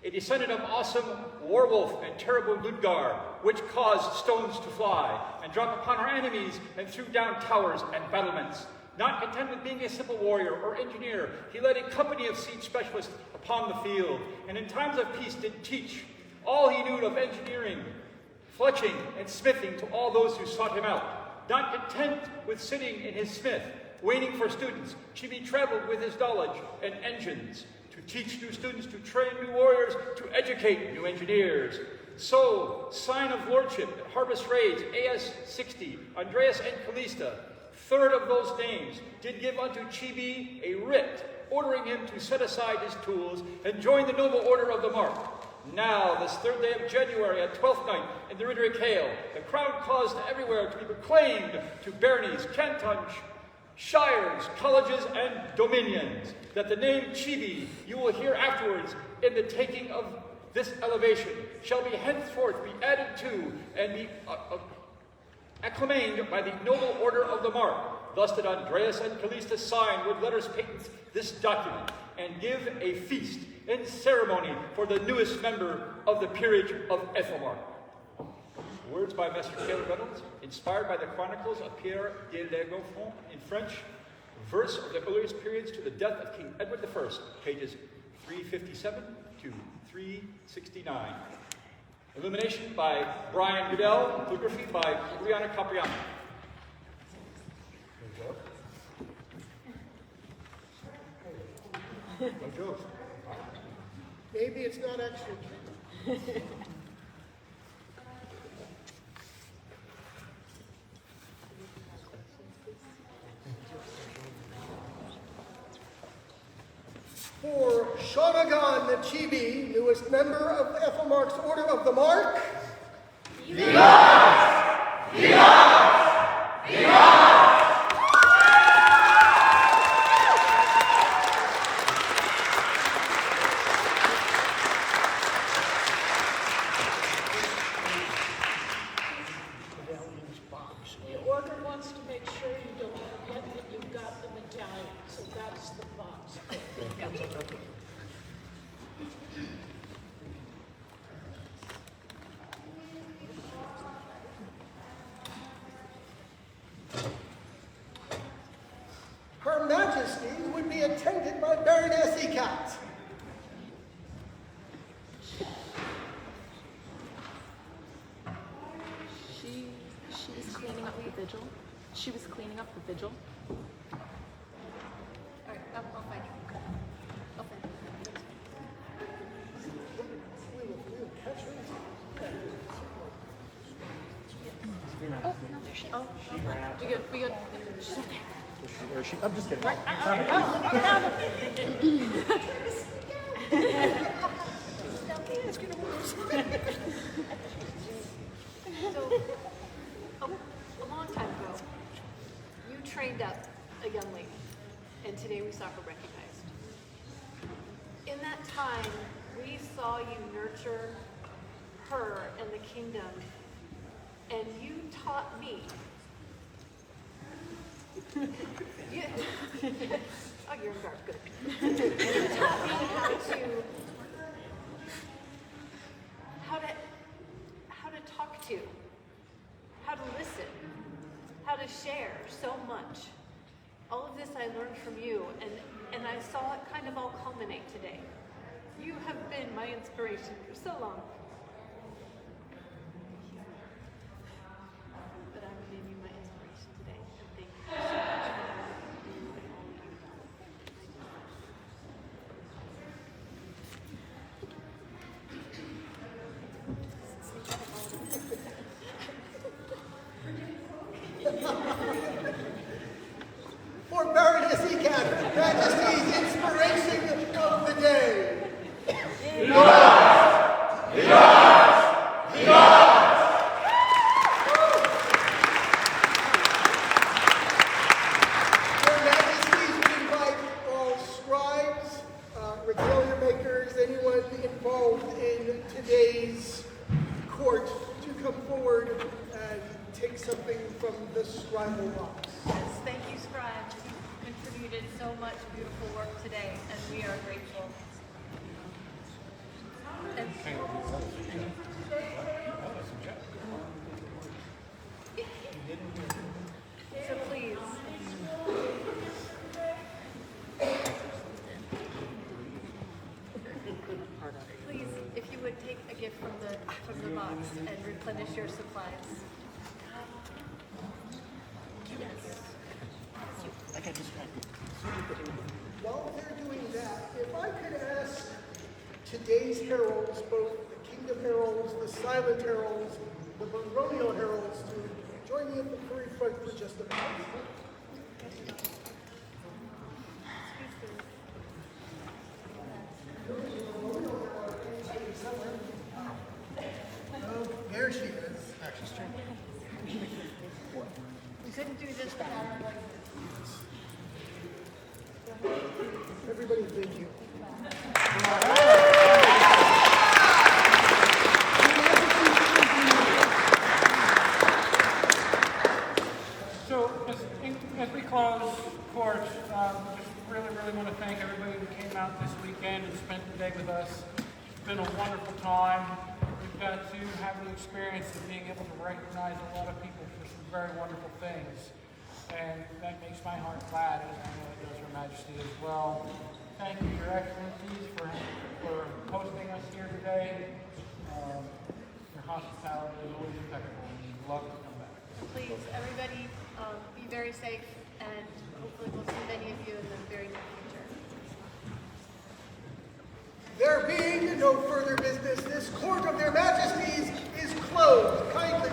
A descendant of awesome Warwolf and terrible Ludgar, which caused stones to fly and drop upon our enemies and threw down towers and battlements. Not content with being a simple warrior or engineer, he led a company of siege specialists upon the field, and in times of peace did teach all he knew of engineering, fletching, and smithing to all those who sought him out. Not content with sitting in his smith, waiting for students, Chibi traveled with his knowledge and engines to teach new students, to train new warriors, to educate new engineers. So, sign of lordship at harvest raids, AS-60, Andreas and Callista, third of those names, did give unto Chibi a writ, ordering him to set aside his tools and join the noble order of the Mark. Now, this 3rd day of January, at 12th night, in the Riderick Hale, the crown caused everywhere to be proclaimed to baronies, cantons, shires, colleges, and dominions, that the name Chibi you will hear afterwards in the taking of this elevation shall be henceforth be added to and be acclaimed by the noble order of the Mark. Thus did Andreas and Callista sign with letters patent this document and give a feast and ceremony for the newest member of the peerage of Ethelmark. Words by Mr. Taylor Reynolds, inspired by the chronicles of Pierre de Legaufont in French, verse of the earliest periods to the death of King Edward I, pages 357 to 369. Illumination by Brian Goodell, calligraphy by Brianna Capriano. No jokes. Maybe it's not extra. For Shanagan the Chibi, newest member of Ethelmark's Order of the Mark. The order wants to make sure you don't forget that you've got the medallion, so that's the box. Her Majesty would be attended by Baroness Ecat. She was cleaning up the vigil. She was cleaning up the vigil. All right, I'll find you. I'll find you. Oh, no, there she is. Oh, we good, we good. She's up there. I'm just kidding. So, a long time ago, you trained up a young lady, and today we saw her recognized. In that time, we saw you nurture her and the kingdom, and you taught me. Oh, you're in dark, good. You taught me how to talk to, how to listen, how to share so much. All of this I learned from you, and I saw it kind of all culminate today. You have been my inspiration for so long. But I'm giving you my inspiration today, and thank you so much. For Baroness Ecat, Majesty's inspiration of the day. so much beautiful work today, and we are grateful. And so please. Please, if you would take a gift from the box and replenish your supplies. I got distracted. While they're doing that, if I could ask today's heralds, both the Kingdom Heralds, the Silent Heralds, the Baronial Heralds, to join me at the very front for just a moment. Oh, there she is. We couldn't do this without our voices. Everybody, thank you. So, as we close, of course, just really want to thank everybody who came out this weekend and spent the day with us. It's been a wonderful time. We've got to have the experience of being able to recognize a lot of people for some very wonderful things. And that makes my heart glad, and I know it does Your Majesty as well. Thank you, Your Excellencies, for hosting us here today. Your hospitality is always impeccable, and we'd love to come back. Please, everybody, be very safe, and hopefully we'll see many of you in the very near future. There being no further business, this court of their majesties is closed. Kindly